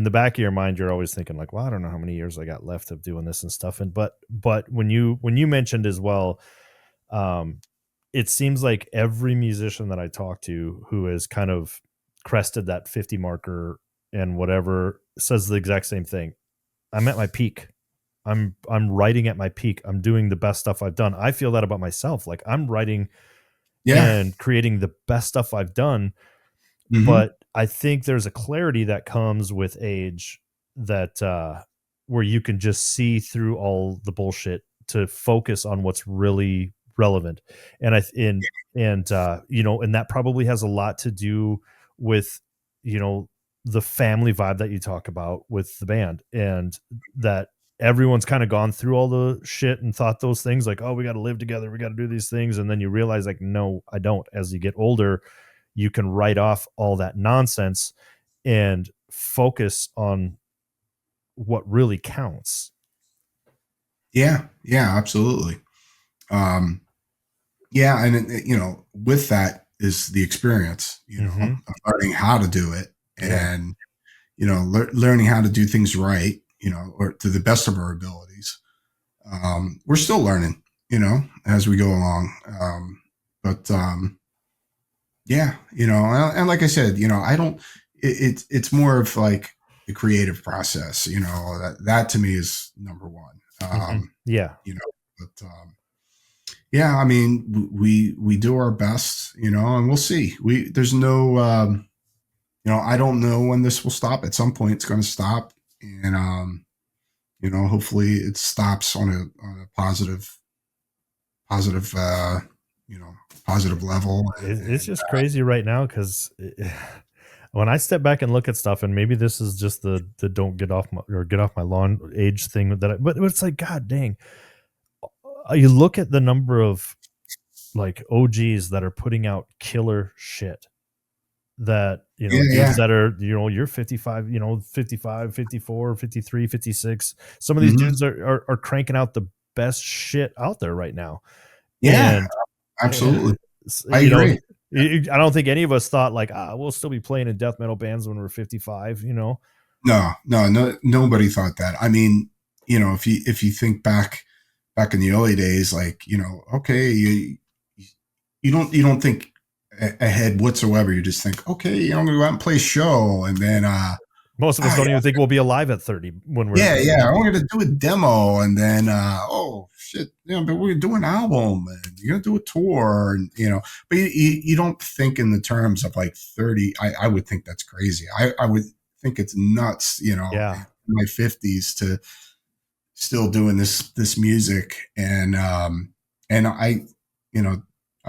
the back of your mind you're always thinking like, well, I don't know how many years I got left of doing this and stuff. And but when you mentioned as well, it seems like every musician that I talk to who has kind of crested that 50 marker and whatever says the exact same thing. I'm at my peak. I'm writing at my peak. I'm doing the best stuff I've done. I feel that about myself. Like I'm writing and creating the best stuff I've done. Mm-hmm. But I think there's a clarity that comes with age that where you can just see through all the bullshit to focus on what's really relevant. And and that probably has a lot to do with, the family vibe that you talk about with the band, and that everyone's kind of gone through all the shit and thought those things like, oh, we got to live together, we got to do these things. And then you realize like, no, I don't. As you get older, you can write off all that nonsense and focus on what really counts. Yeah, absolutely. Yeah. And, with that is the experience, of learning how to do it and, learning how to do things right, or to the best of our abilities. We're still learning, as we go along. Yeah, and like I said, it's more of like the creative process, that to me is number one. Yeah, I mean, we do our best, and we'll see. There's no, I don't know when this will stop. At some point it's going to stop. And, hopefully it stops on a positive, positive level. It's just crazy right now because when I step back and look at stuff, and maybe this is just the don't get off my lawn age thing but it's like, God dang, you look at the number of like OGs that are putting out killer shit that, dudes that are, you're 55, 55, 54, 53, 56. Some of these dudes are cranking out the best shit out there right now. Yeah, and, absolutely. I agree. I don't think any of us thought like, we'll still be playing in death metal bands when we're 55, No, nobody thought that. I mean, if you think back in the early days, like, okay, you don't think ahead whatsoever. You just think, okay, I'm gonna go out and play a show, and then most of us don't even think we'll be alive at 30 when we're I'm gonna do a demo, and then oh shit, but we're gonna do an album, and you're gonna do a tour, and but you don't think in the terms of like 30. I would think that's crazy. I would think it's nuts, in my 50s to still doing this music, and I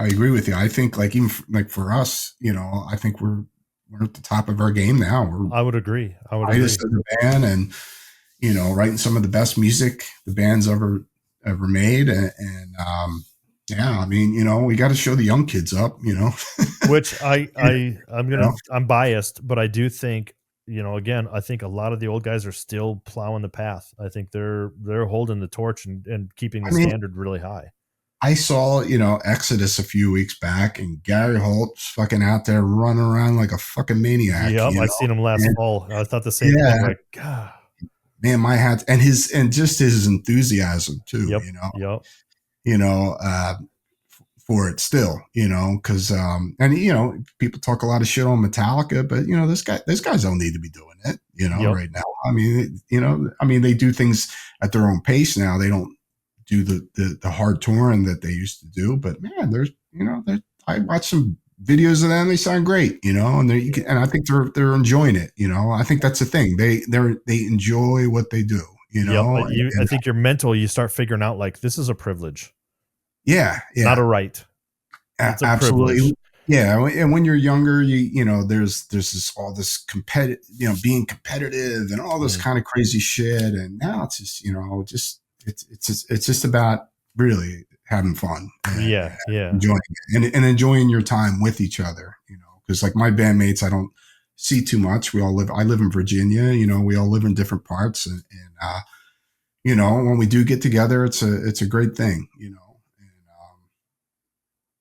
I agree with you. I think like even like for us, I think we're at the top of our game now. I would agree. As a band, and writing some of the best music the band's ever made, and Yeah, I mean, we got to show the young kids up, Which you know. I'm biased, but I do think, again, I think a lot of the old guys are still plowing the path. I think they're holding the torch and keeping the I mean, standard really high. I saw, Exodus a few weeks back, and Gary Holt's fucking out there running around like a fucking maniac, Yep, I seen him last And fall. I thought the same thing. yeah, Like, God. man, my hat, and just his enthusiasm too, Yep, yep, you know, uh, for it still, because and people talk a lot of shit on Metallica, but those guys don't need to be doing it, yep. right now. I mean, they do things at their own pace now. They don't do the hard touring that they used to do, but man, I watch some videos of them. They sound great, and and I think they're enjoying it. I think that's the thing. They enjoy what they do, Yep. I think your mental, you start figuring out like this is a privilege. Yeah, Not a right. It's a absolutely. privilege. Yeah, and when you're younger, there's this competitive, being competitive and all this kind of crazy shit. And now it's just, it's just about really having fun. Yeah, yeah. Enjoying it and enjoying your time with each other. Because like my bandmates, I don't see too much. I live in Virginia. We all live in different parts, and when we do get together, it's a great thing.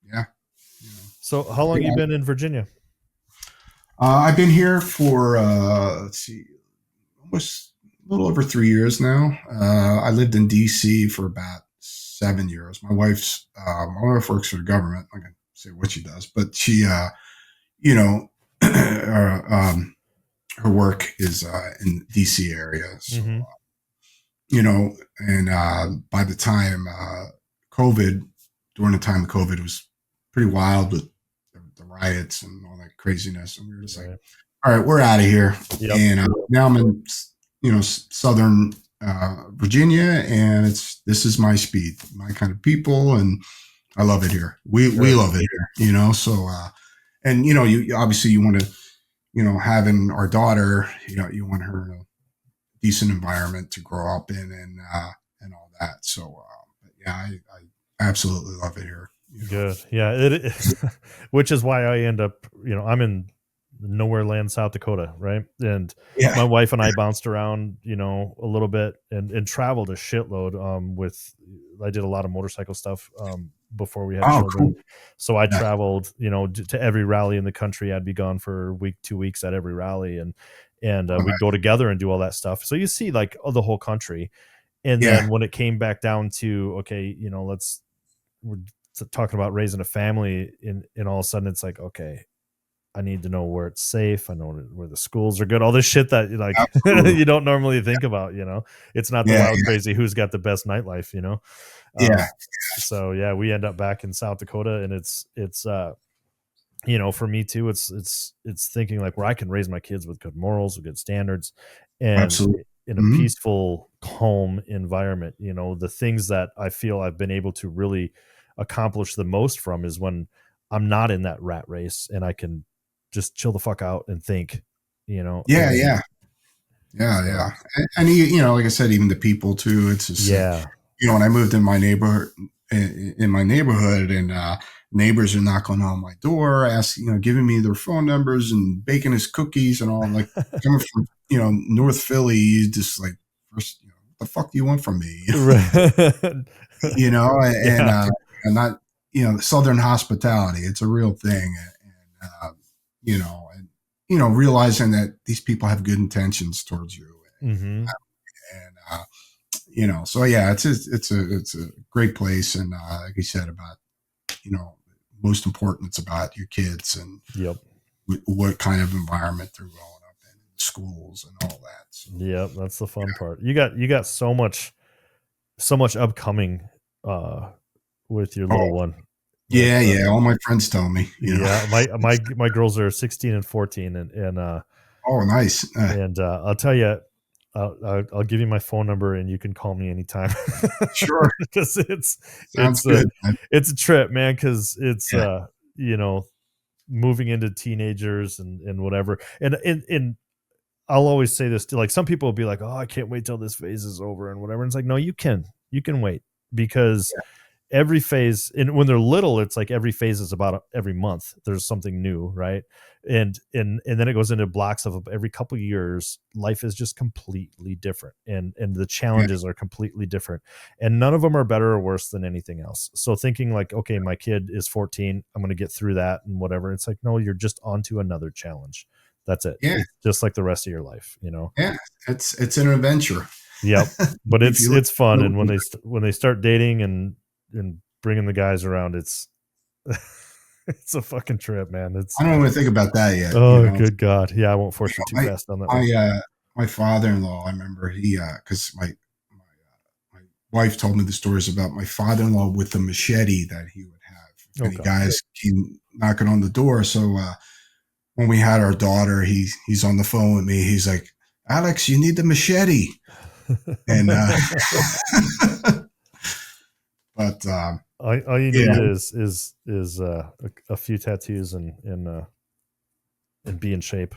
Yeah. So how long you been in Virginia? I've been here for let's see, almost a little over 3 years now. I lived in DC for about 7 years. My wife works for the government. I can say what she does, but she, you know, her work is in DC area. So, and by the time during the time of COVID, it was pretty wild with the riots and all that craziness. And we were just like, all right, we're out of here. Yep. And now I'm in, Southern Virginia, and this is my speed, my kind of people, and I love it here. We love it here, So, and you obviously you want to, having our daughter, you want her in a decent environment to grow up in, and all that. So, yeah, I absolutely love it here. Good. Yeah. Which is why I end up, I'm in nowhere land, South Dakota. Right. And my wife and I bounced around, a little bit and traveled a shitload. I did a lot of motorcycle stuff, before we had children. Cool. So I traveled, to every rally in the country. I'd be gone for a week, 2 weeks at every rally, and we'd go together and do all that stuff. So you see like the whole country. And then when it came back down to, okay, we're talking about raising a family, and all of a sudden it's like, okay, I need to know where it's safe. I know where the schools are good. All this shit that like you don't normally think about, it's not the wild crazy who's got the best nightlife, So yeah, we end up back in South Dakota, and it's for me too, it's thinking like where I can raise my kids with good morals, with good standards, and in a peaceful, calm environment. The things that I feel I've been able to really accomplish the most from is when I'm not in that rat race and I can just chill the fuck out and think, Yeah. And like I said, even the people too, it's just, when I moved in my neighborhood, and neighbors are knocking on my door, asking, giving me their phone numbers and baking us cookies and all. I'm like, coming from, North Philly, you just like, first, what the fuck do you want from me? And not, Southern hospitality. It's a real thing. And realizing that these people have good intentions towards you. So yeah, it's a great place. And like you said about, most important, it's about your kids and what kind of environment they're growing up in, schools and all that. So, yep, that's the fun part. You got so much upcoming with your little one. Yeah. All my friends tell me. My girls are 16 and 14, and oh, nice. And I'll tell you, I'll give you my phone number, and you can call me anytime. Sure, because it's good. It's a trip, man. Because it's moving into teenagers and whatever, and I'll always say this to, like, some people will be like, oh, I can't wait till this phase is over and whatever. And it's like, no, you can wait, because every phase, and when they're little, it's like every phase is about every month there's something new, right? And then it goes into blocks of every couple of years life is just completely different, and the Yeah. challenges are completely different, and none of them are better or worse than anything else. So thinking like, okay, my kid is 14, I'm going to get through that and whatever, it's like, no, you're just onto another challenge. That's it. Yeah. It's just like the rest of your life, you know. Yeah. It's an adventure. Yep. But If you look it's fun, and when they start dating and bringing the guys around, it's it's a fucking trip, man. It's I don't even think about that yet. oh, good God. Yeah, I won't force you too My fast on that one. my father-in-law, I remember he because my wife told me the stories about my father-in-law with the machete that he would have if any Okay. guys came knocking on the door. So when we had our daughter, he's on the phone with me. He's like, Alex, you need the machete. And but all you need is a few tattoos and be in shape.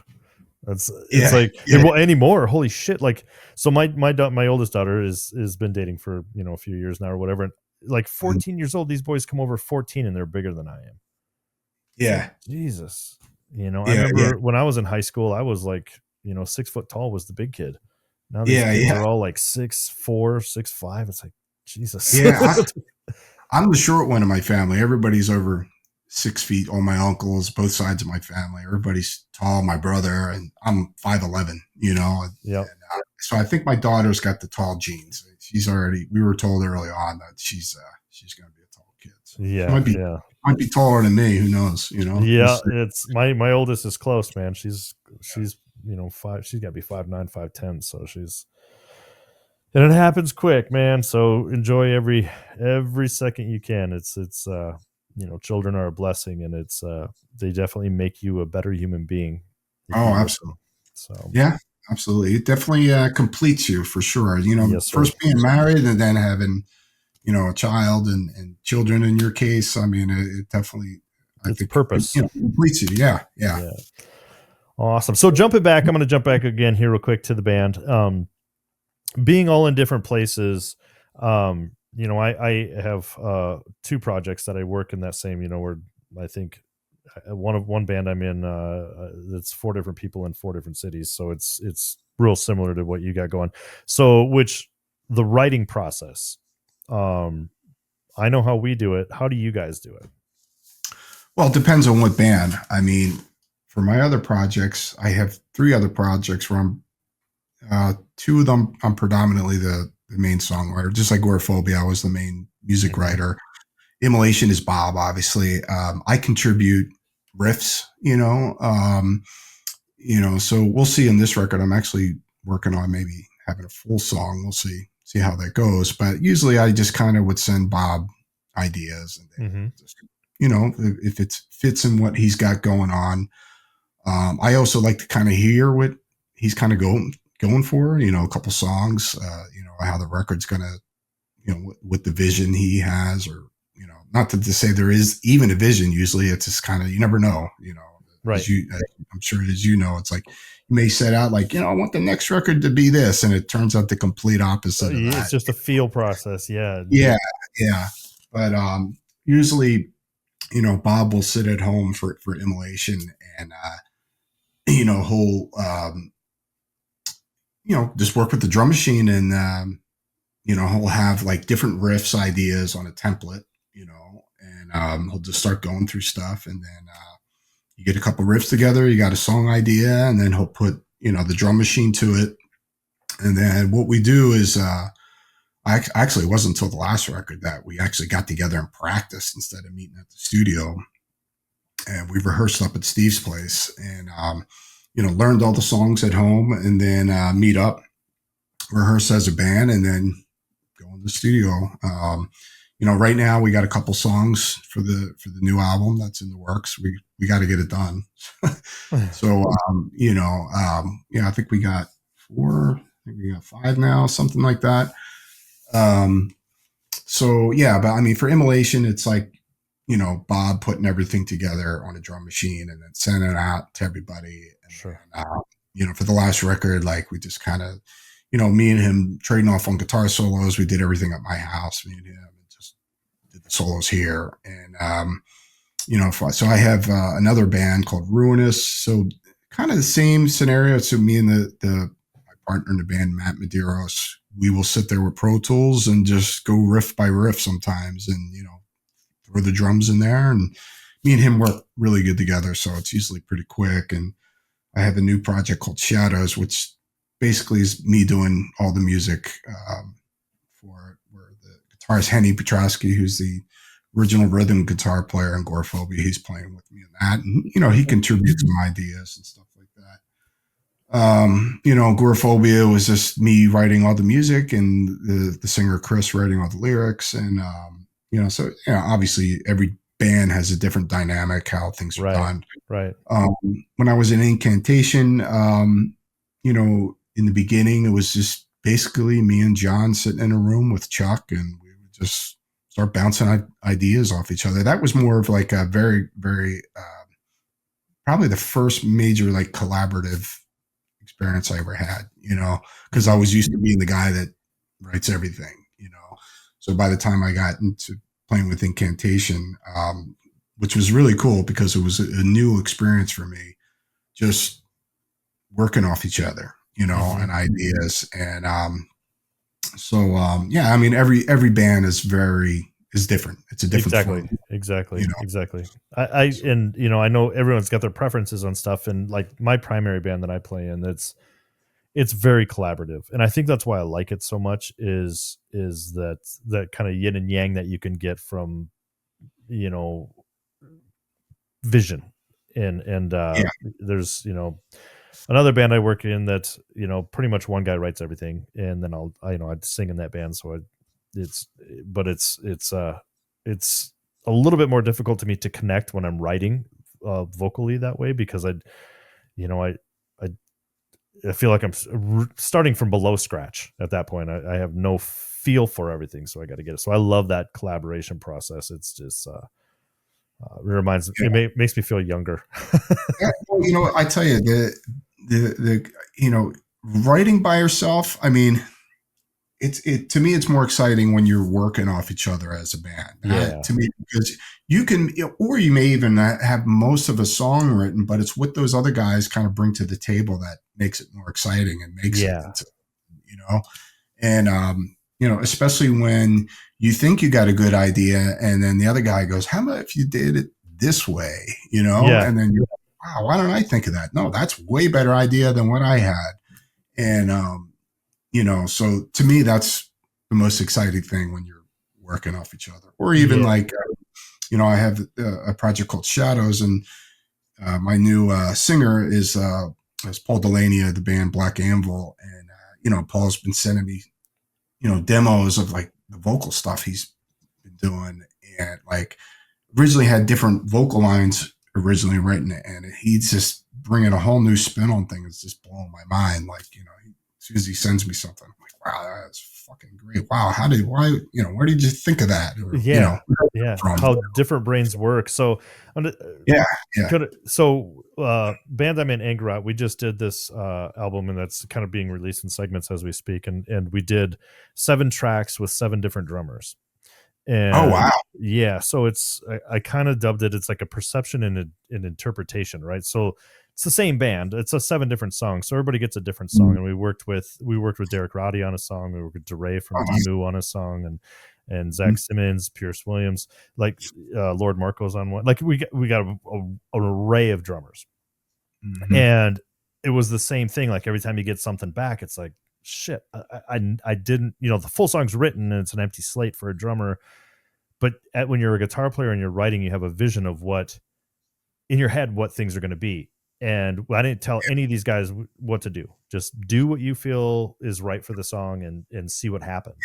It's like well, anymore. Holy shit! Like, so my oldest daughter has been dating for a few years now or whatever. And like 14 years old, these boys come over 14 and they're bigger than I am. Yeah. Like, Jesus. I remember when I was in high school, I was like 6 foot tall was the big kid. Now these kids are all like 6'4", 6'5". It's like, Jesus. Yeah, I'm the short one in my family. Everybody's over 6 feet. All my uncles, both sides of my family. Everybody's tall. My brother, and I'm 5'11". Yeah. So I think my daughter's got the tall genes. She's already. We were told early on that she's going to be a tall kid. So might be taller than me. Who knows? Yeah, it's my oldest is close, man. She's 5. She's got to be 5'9", 5'10". So and it happens quick, man. So enjoy every second you can. It's children are a blessing, and it's they definitely make you a better human being. Oh, absolutely. So yeah, absolutely. It definitely completes you for sure. First being married and then having a child and children in your case. I mean, it definitely. I think purpose. Completes you. Yeah. Awesome. So jumping back, I'm going to jump back again here real quick to the band. Being all in different places, I have 2 projects that I work in that same, where I think one band I'm in, that's 4 different people in 4 different cities. So it's real similar to what you got going. So the writing process, I know how we do it. How do you guys do it? Well, it depends on what band. I mean, for my other projects, I have 3 other projects where I'm 2 of them, I'm predominantly the main songwriter. Just like Goreaphobia, I was the main music writer. Immolation is Bob, obviously. I contribute riffs, so we'll see in this record. I'm actually working on maybe having a full song. We'll see how that goes. But usually I just kind of would send Bob ideas and just, if it fits in what he's got going on. I also like to kind of hear what he's kind of going for, a couple songs, how the record's going to, what the vision he has, or, not to say there is even a vision. Usually it's just kind of, you never know, right. I'm sure as it's like, you may set out like, I want the next record to be this. And it turns out the complete opposite of that. It's just a feel process. Yeah. Yeah. But, usually, Bob will sit at home for Immolation and, he'll, just work with the drum machine and, he'll have like different riffs ideas on a template, and he'll just start going through stuff. And then you get a couple riffs together, you got a song idea, and then he'll put, the drum machine to it. And then what we do is, actually, it wasn't until the last record that we actually got together and practiced instead of meeting at the studio. And we rehearsed up at Steve's place and, learned all the songs at home, and then meet up, rehearse as a band, and then go in the studio. Right now we got a couple songs for the new album that's in the works. We got to get it done. So, I think we got 4. I think we got 5 now, something like that. So yeah, but I mean, for Immolation, it's like, Bob putting everything together on a drum machine and then sending it out to everybody. And, sure. For the last record, like we just kind of, me and him trading off on guitar solos. We did everything at my house, me and him, and just did the solos here. And, so I have another band called Ruinous. So kind of the same scenario. So me and my partner in the band, Matt Medeiros, we will sit there with Pro Tools and just go riff by riff sometimes, and throw the drums in there. And me and him work really good together, so it's usually pretty quick. And I have a new project called Shadows, which basically is me doing all the music for where the guitarist Henny Petrosky, who's the original rhythm guitar player in Goreaphobia, he's playing with me in that. And, he contributes some ideas and stuff like that. Goreaphobia was just me writing all the music and the singer Chris writing all the lyrics. And, obviously every band has a different dynamic, how things are done. Right. When I was in Incantation, in the beginning, it was just basically me and John sitting in a room with Chuck, and we would just start bouncing ideas off each other. That was more of like a very, very, probably the first major like collaborative experience I ever had, because I was used to being the guy that writes everything, So by the time I got into playing with Incantation, which was really cool because it was a new experience for me, just working off each other, and ideas. And every band is different. It's a different form, exactly. I know everyone's got their preferences on stuff, and like my primary band that I play in, it's very collaborative, and I think that's why I like it so much. Is that kind of yin and yang that you can get from vision, and there's another band I work in that pretty much one guy writes everything, and then I'd sing in that band, so it's a little bit more difficult to me to connect when I'm writing vocally that way, because I feel like I'm starting from below scratch at that point. I have no feel for everything, so I got to get it. So I love that collaboration process. It's just it makes me feel younger. Well, I tell you, the writing by yourself, I mean, to me, it's more exciting when you're working off each other as a band. To me, because you can, or you may even have most of a song written, but it's what those other guys kind of bring to the table that makes it more exciting and makes it into, and especially when you think you got a good idea, and then the other guy goes, "How about if you did it this way?" And then you're like, "Wow, why don't I think of that? No, that's way better idea than what I had." And so to me, that's the most exciting thing when you're working off each other. Or even I have a project called Shadows, and my new singer is Paul Delaney of the band Black Anvil, and Paul's been sending me demos of like the vocal stuff he's been doing, and like originally had different vocal lines originally written, and he's just bringing a whole new spin on things. It's just blowing my mind. Like as soon as he sends me something, I'm like, wow, that's fucking great. Wow, where did you think of that? Or, how different brains work. So band I'm in, Angerat, we just did this album, and that's kind of being released in segments as we speak, and we did 7 tracks with 7 different drummers. And oh wow, so it's I kind of dubbed it's like a perception and an interpretation, right? So it's the same band, it's 7 different songs, so everybody gets a different song. And we worked with Derek Roddy on a song, we worked with DeRay from Demu on a song, and Zach Simmons, Pierce Williams, like Lord Marco's on one. Like we got an array of drummers. And it was the same thing. Like every time you get something back, it's like, shit, I didn't, the full song's written and it's an empty slate for a drummer. But when you're a guitar player and you're writing, you have a vision of what in your head, what things are going to be. And I didn't tell any of these guys what to do. Just do what you feel is right for the song, and see what happens.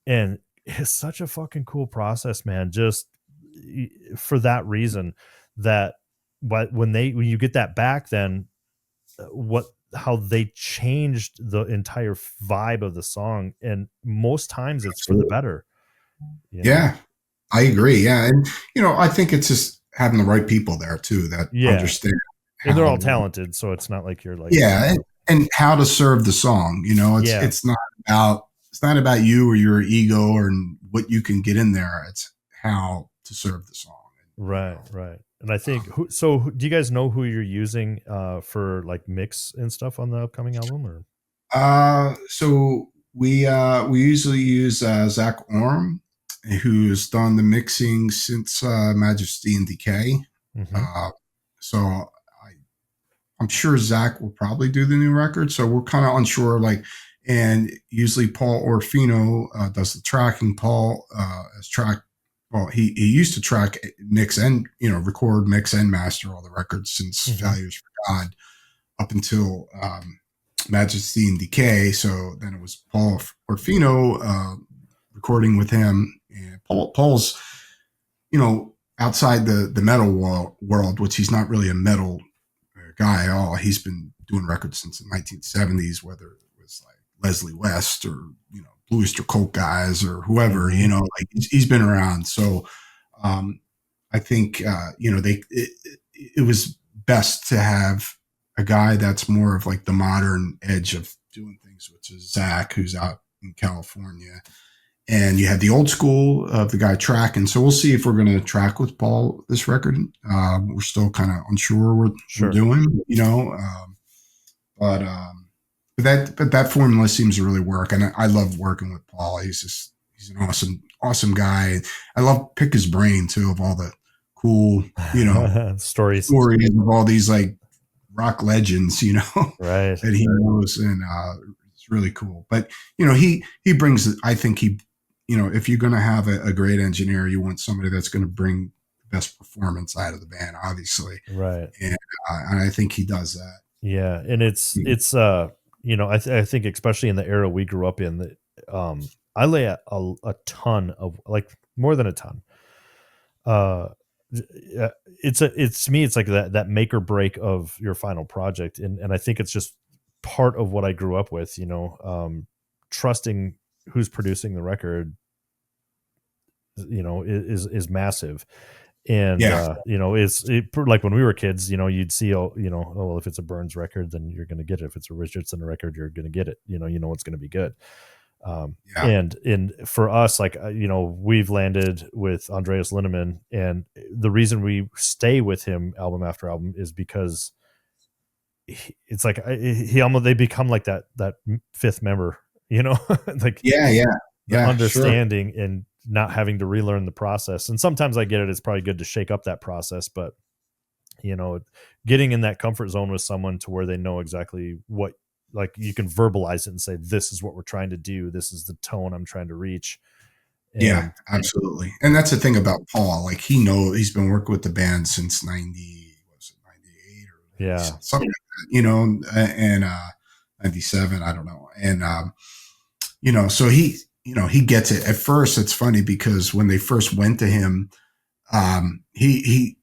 And it's such a fucking cool process, man. Just for that reason, that when you get that back, then how they changed the entire vibe of the song, and most times it's for the better. I agree. And I think it's just having the right people there too that understand. And they're all talented, so it's not like you're like and how to serve the song. It's not about you or your ego or what you can get in there. It's how to serve the song. Right. And I think do you guys know who you're using for like mix and stuff on the upcoming album? Or So we usually use Zach Orm, who's done the mixing since Majesty and Decay. mm-hmm. So I'm sure Zach will probably do the new record. So we're kind of unsure, and usually Paul Orfino does the tracking. Paul has tracked. Well, he used to track, mix, and record, mix, and master all the records since Values for God up until Majesty and Decay. So then it was Paul Orfino recording with him. And Paul's, outside the metal world, which he's not really a metal guy at all. He's been doing records since the 1970s, whether it was like Leslie West or Blue Oyster Cult guys or whoever, he's been around. So I think it was best to have a guy that's more of like the modern edge of doing things, which is Zach, who's out in California. And you had the old school of the guy tracking. So we'll see if we're going to track with Paul this record. We're still kind of unsure what we're doing, but that formula seems to really work. And I love working with Paul. He's an awesome guy. I love pick his brain too, of all the cool, stories of all these like rock legends, right, that he knows. And it's really cool. But, he brings, I think if you're going to have a great engineer, you want somebody that's going to bring the best performance out of the band, obviously. Right. And I think he does that. Yeah. And it's I think especially in the era we grew up in, that I lay a ton of, like, more than a ton. It's to me, it's like that make or break of your final project. And I think it's just part of what I grew up with, trusting who's producing the record, is massive. And it's like when we were kids, you'd see, well, if it's a Burns record, then you're going to get it. If it's a Richardson record, you're going to get it. It's going to be good. And for us, like, we've landed with Andreas Linnemann, and the reason we stay with him album after album is because it's like they become like that fifth member, like understanding and not having to relearn the process. And sometimes I get it, it's probably good to shake up that process, but getting in that comfort zone with someone to where they know exactly what, like, you can verbalize it and say, this is what we're trying to do, this is the tone I'm trying to reach. And absolutely. And that's the thing about Paul, like, he's been working with the band since 98 or something like that, and 97, I don't know. And so he gets it. At first, it's funny because when they first went to him, he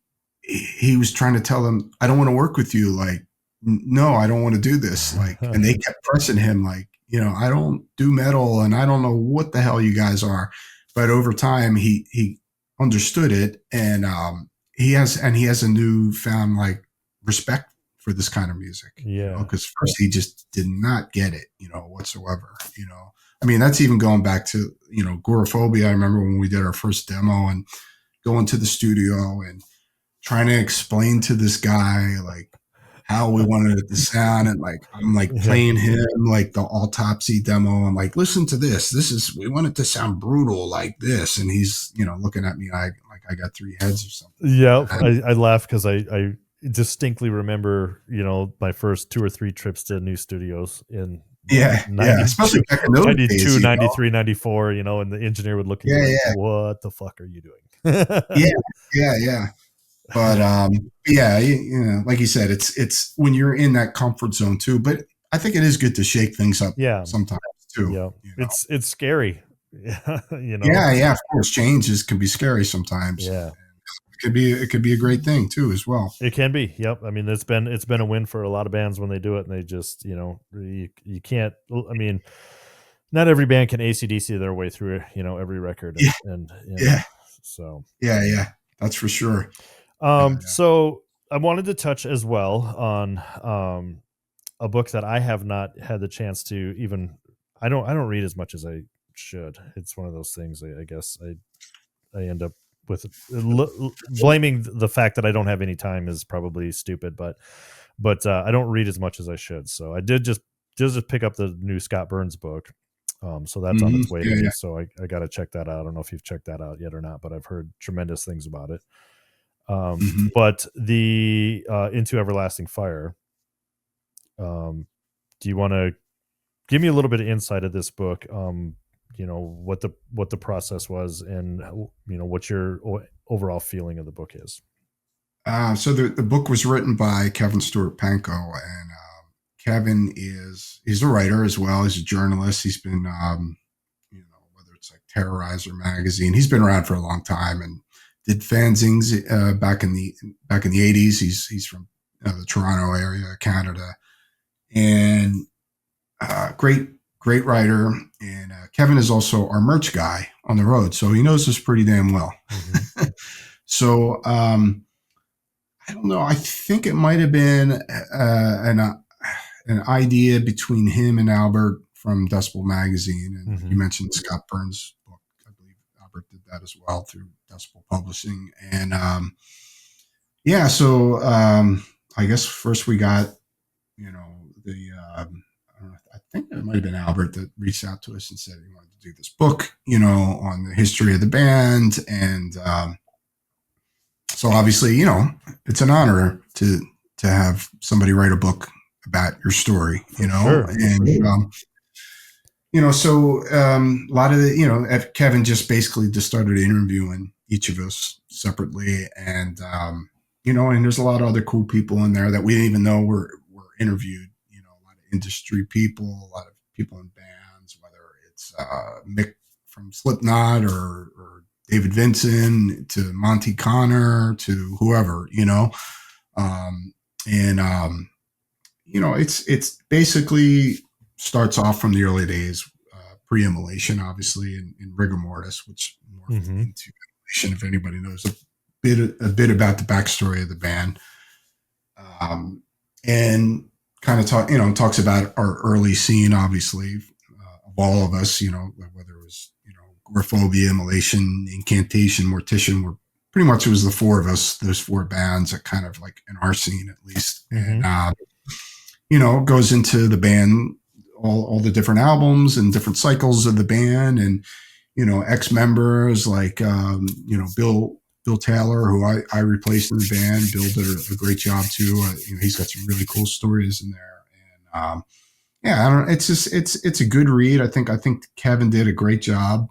was trying to tell them, I don't want to work with you. Like, no, I don't want to do this. Like, and they kept pressing him, like, I don't do metal and I don't know what the hell you guys are. But over time, he understood it, and he has a newfound, like, respect for this kind of music. Yeah, because first he just did not get it, whatsoever. I mean, that's even going back to, Goreaphobia. I remember when we did our first demo and going to the studio and trying to explain to this guy, like, how we wanted it to sound. And, like, I'm like playing him like the Autopsy demo. I'm like, listen to this. We want it to sound brutal like this. And he's, looking at me like I got three heads or something. Yeah. I laugh because I distinctly remember, my first 2 or 3 trips to new studios in especially back in those 92, days, 93, 94, and the engineer would look at you like, what the fuck are you doing? yeah. But like you said, it's when you're in that comfort zone too. But I think it is good to shake things up sometimes too. Yeah. It's scary. Yeah, of course. Changes can be scary sometimes. Yeah. It could be a great thing too, as well. It can be. Yep. I mean, it's been a win for a lot of bands when they do it, and they just, you can't, I mean, not every band can AC/DC their way through, every record. So that's for sure. So I wanted to touch as well on a book that I have not had the chance to even, I don't read as much as I should. It's one of those things. I guess I end up with blaming the fact that I don't have any time is probably stupid, but I don't read as much as I should. So I did just pick up the new Scott Burns book. So that's on its way to me. So I got to check that out. I don't know if you've checked that out yet or not, but I've heard tremendous things about it. But the Into Everlasting Fire, do you want to give me a little bit of insight of this book? What the process was, and what your overall feeling of the book is. So the book was written by Kevin Stewart Pankow, and Kevin he's a writer as well. He's a journalist. He's been, whether it's like Terrorizer magazine, he's been around for a long time and did fanzines back in the 80s. He's from the Toronto area, Canada, and great writer. And Kevin is also our merch guy on the road, so he knows us pretty damn well. Mm-hmm. So I don't know. I think it might have been an idea between him and Albert from Decibel Magazine. And you mentioned Scott Burns' book. I believe Albert did that as well through Decibel Publishing. And so I guess first we got, I think it might have been Albert that reached out to us and said he wanted to do this book, on the history of the band. And so obviously, it's an honor to have somebody write a book about your story, Sure. And, so a lot of the, Kevin just basically just started interviewing each of us separately. And, and there's a lot of other cool people in there that we didn't even know were interviewed, a lot of industry people, a lot of people in bands, whether it's Mick from Slipknot or David Vincent to Monty Connor to whoever, it's basically starts off from the early days, pre-Immolation, obviously, in Rigor Mortis, which morphed into Immolation. If anybody knows a bit about the backstory of the band, and kind of talks about our early scene, obviously, of all of us, whether it was Goreaphobia, Immolation, Incantation, Mortician, were pretty much, it was the four of us, those four bands that kind of like in our scene at least. And goes into the band, all the different albums and different cycles of the band, and ex-members like Bill Taylor, who I replaced in the band. Bill did a great job too. He's got some really cool stories in there. And I don't know, it's just it's a good read. I think Kevin did a great job.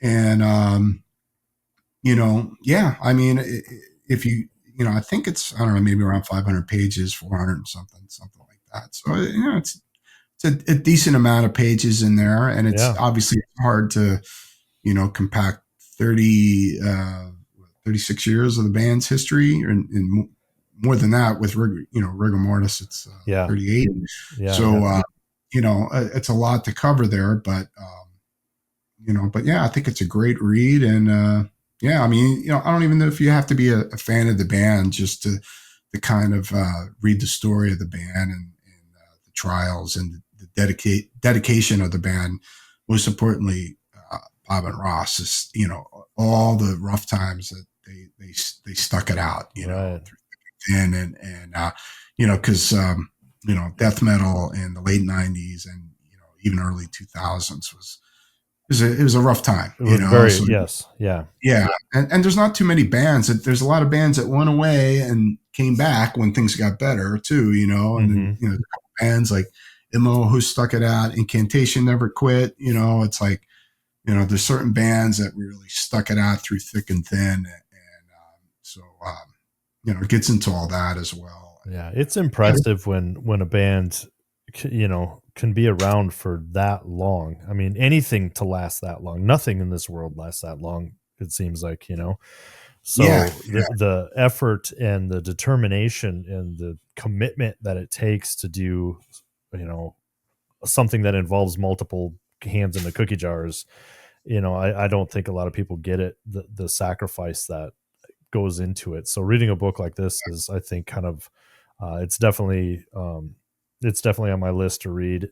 And I mean, if you I think it's, I don't know, maybe around 500 pages, 400 and something like that. So it's a decent amount of pages in there, and it's obviously hard to compact 36 years of the band's history, and more than that with Rigor Mortis. It's 38. So it's a lot to cover there, but I think it's a great read. And I mean, I don't even know if you have to be a fan of the band just to kind of read the story of the band and the trials and the dedication of the band. Most importantly, Bob and Ross is, all the rough times that they stuck it out, right. and because death metal in the late 90s and even early 2000s it was a rough time. And there's not too many bands. There's a lot of bands that went away and came back when things got better too, and then, bands like Immo who stuck it out, Incantation never quit. It's like, there's certain bands that really stuck it out through thick and thin. And it gets into all that as well. Yeah. It's impressive when a band, can be around for that long. I mean, anything to last that long. Nothing in this world lasts that long, it seems like, So the effort and the determination and the commitment that it takes to do, something that involves multiple hands in the cookie jars, I don't think a lot of people get it, the sacrifice that goes into it. So reading a book like this is, I think, kind of, it's definitely on my list to read,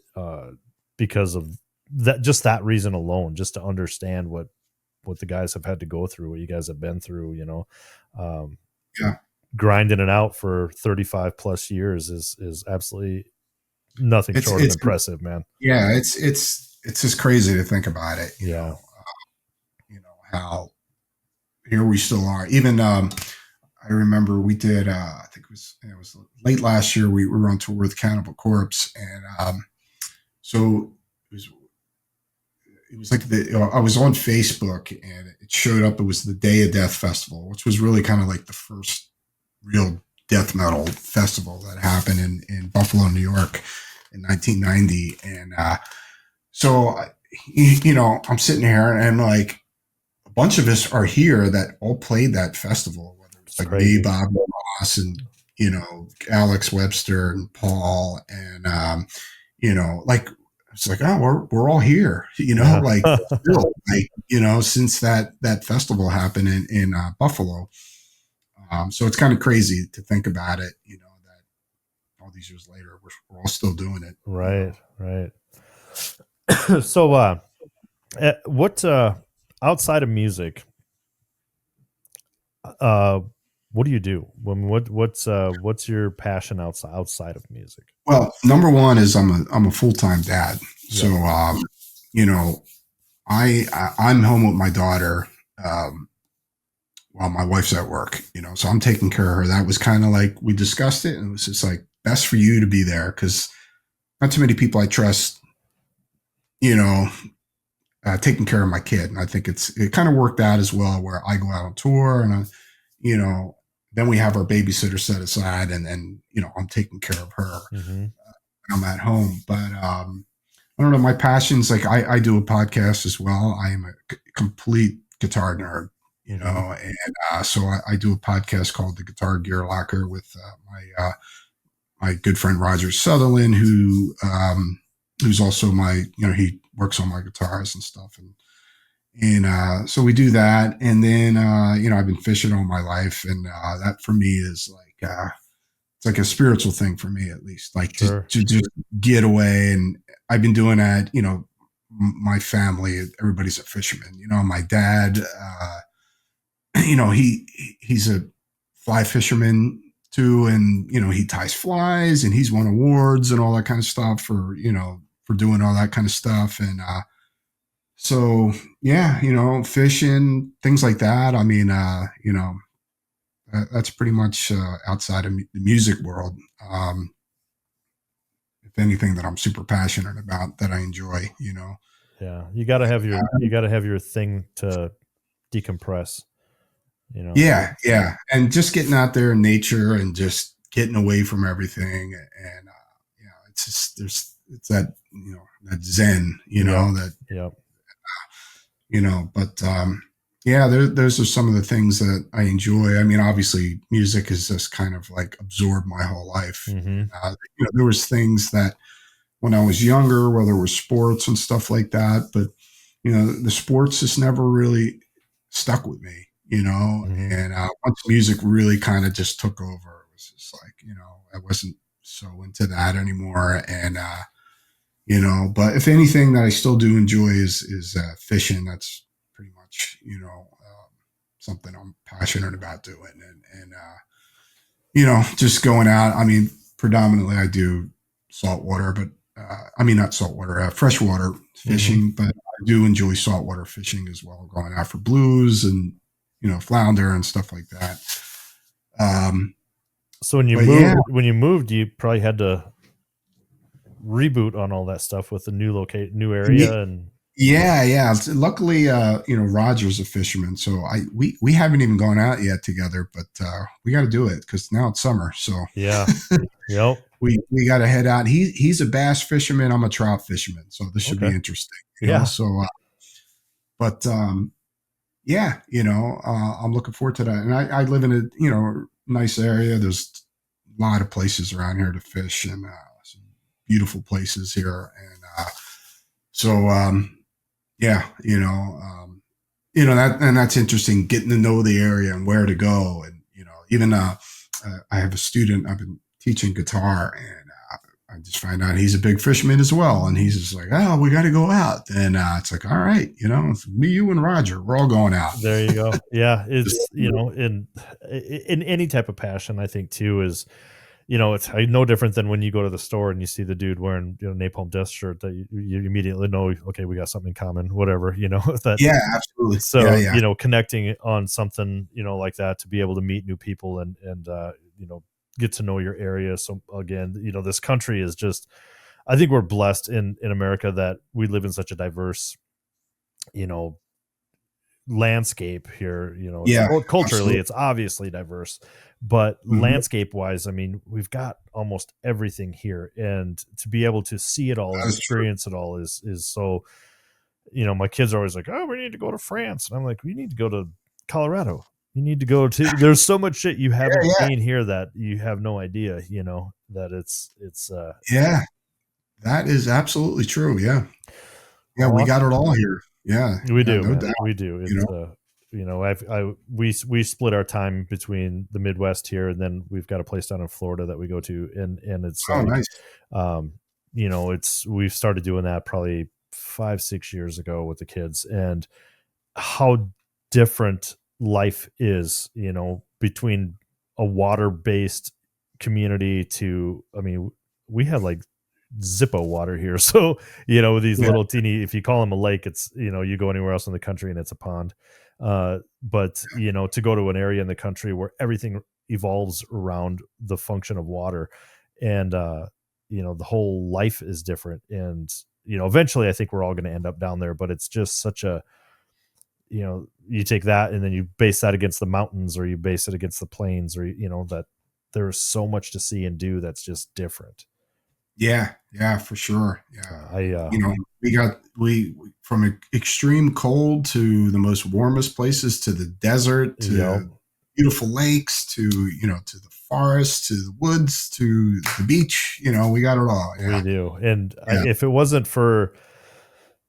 because of that reason alone, just to understand what the guys have had to go through, what you guys have been through, Yeah. grinding it out for 35 plus years is absolutely nothing short of It's impressive, man. yeah, it's just crazy to think about it, Yeah. How here we still are. Even I remember we did I think it was late last year, we were on tour with Cannibal Corpse, and so it was like I was on Facebook and it showed up. It was the Day of Death Festival, which was really kind of like the first real death metal festival that happened in Buffalo, New York in 1990. And so, I'm sitting here and like a bunch of us are here that all played that festival, whether it's like me, Bob Ross, and, Alex Webster and Paul. And, like, it's like, oh, we're all here, like, still, like, since that festival happened in Buffalo. So it's kind of crazy to think about it, that all these years later, we're all still doing it. Right. So, what outside of music, what do you do? What's your passion outside of music? Well, number one is I'm a full-time dad. So, I'm home with my daughter, while my wife's at work, so I'm taking care of her. That was kind of like, we discussed it and it was just like, best for you to be there, because not too many people I trust, taking care of my kid. And I think it kind of worked out as well, where I go out on tour and then we have our babysitter set aside, and then, I'm taking care of her. Mm-hmm. I'm at home. But I don't know, my passions, like I do a podcast as well. I am a complete guitar nerd, and so I do a podcast called The Guitar Gear Locker with my good friend Roger Sutherland, who's also he works on my guitars and stuff, and so we do that. And then I've been fishing all my life, and that for me is like it's like a spiritual thing for me, at least, like to just get away. And I've been doing that. My family, everybody's a fisherman. My dad, he's a fly fisherman too, and he ties flies, and he's won awards and all that kind of stuff for doing all that kind of stuff. And so yeah, fishing, things like that. I mean, that's pretty much outside of the music world. If anything that I'm super passionate about, that I enjoy, Yeah, you got to have your thing to decompress. Yeah, and just getting out there in nature and just getting away from everything, and it's just it's that that zen, but those are some of the things that I enjoy. I mean, obviously, music has just kind of like absorbed my whole life. Mm-hmm. There was things that when I was younger, where there were sports and stuff like that, but the sports just never really stuck with me. Mm-hmm. And once music really kind of just took over, it was just like, I wasn't so into that anymore. And, but if anything that I still do enjoy is fishing. That's pretty much, something I'm passionate about doing. And just going out. I mean, predominantly I do saltwater, but not saltwater, freshwater fishing, but I do enjoy saltwater fishing as well, going out for blues and, flounder and stuff like that. So when you moved, you probably had to reboot on all that stuff with the new area. And yeah. Luckily, Roger's a fisherman, so we haven't even gone out yet together, but we got to do it because now it's summer. So yeah, yep. We got to head out. He's a bass fisherman. I'm a trout fisherman, so this should be interesting. So, but I'm looking forward to that. And I live in a nice area. There's a lot of places around here to fish, and some beautiful places here. And that's interesting, getting to know the area and where to go. And even I have a student. I've been teaching guitar, and I just find out he's a big fisherman as well. And he's just like, oh, we got to go out. And it's like, all right, it's me, you, and Roger. We're all going out. There you go. Yeah. It's, in any type of passion, I think too, is, it's no different than when you go to the store and you see the dude wearing, Napalm Death shirt that you immediately know, okay, we got something in common, whatever, that. Yeah, absolutely. So, yeah. Connecting on something, like that, to be able to meet new people and get to know your area. So again, this country is just, I think we're blessed in America that we live in such a diverse, landscape here. Yeah, Culturally, absolutely. it's obviously diverse, but landscape wise, I mean, we've got almost everything here, and to be able to see it all and experience it all is so. My kids are always like, oh, we need to go to France, and I'm like, we need to go to Colorado. You need to go to. There's so much shit you haven't seen here that you have no idea. That it's. Yeah, that is absolutely true. Yeah. Yeah, Awesome. we got it all here. Yeah, we do. No doubt. We do. It's, we split our time between the Midwest here, and then we've got a place down in Florida that we go to, and it's nice. We've started doing that probably 5-6 years ago with the kids, and how different life is, between a water-based community to, I mean, we have like Zippo water here. So, these little teeny, if you call them a lake, it's, you go anywhere else in the country and it's a pond. But, to go to an area in the country where everything evolves around the function of water, and, the whole life is different. And, eventually I think we're all going to end up down there, but it's just such a, you take that and then you base that against the mountains, or you base it against the plains, or, that there's so much to see and do that's just different. Yeah, for sure. Yeah. We from extreme cold to the most warmest places, to the desert, to beautiful lakes, to, to the forest, to the woods, to the beach, we got it all. Yeah. We do. And if it wasn't for,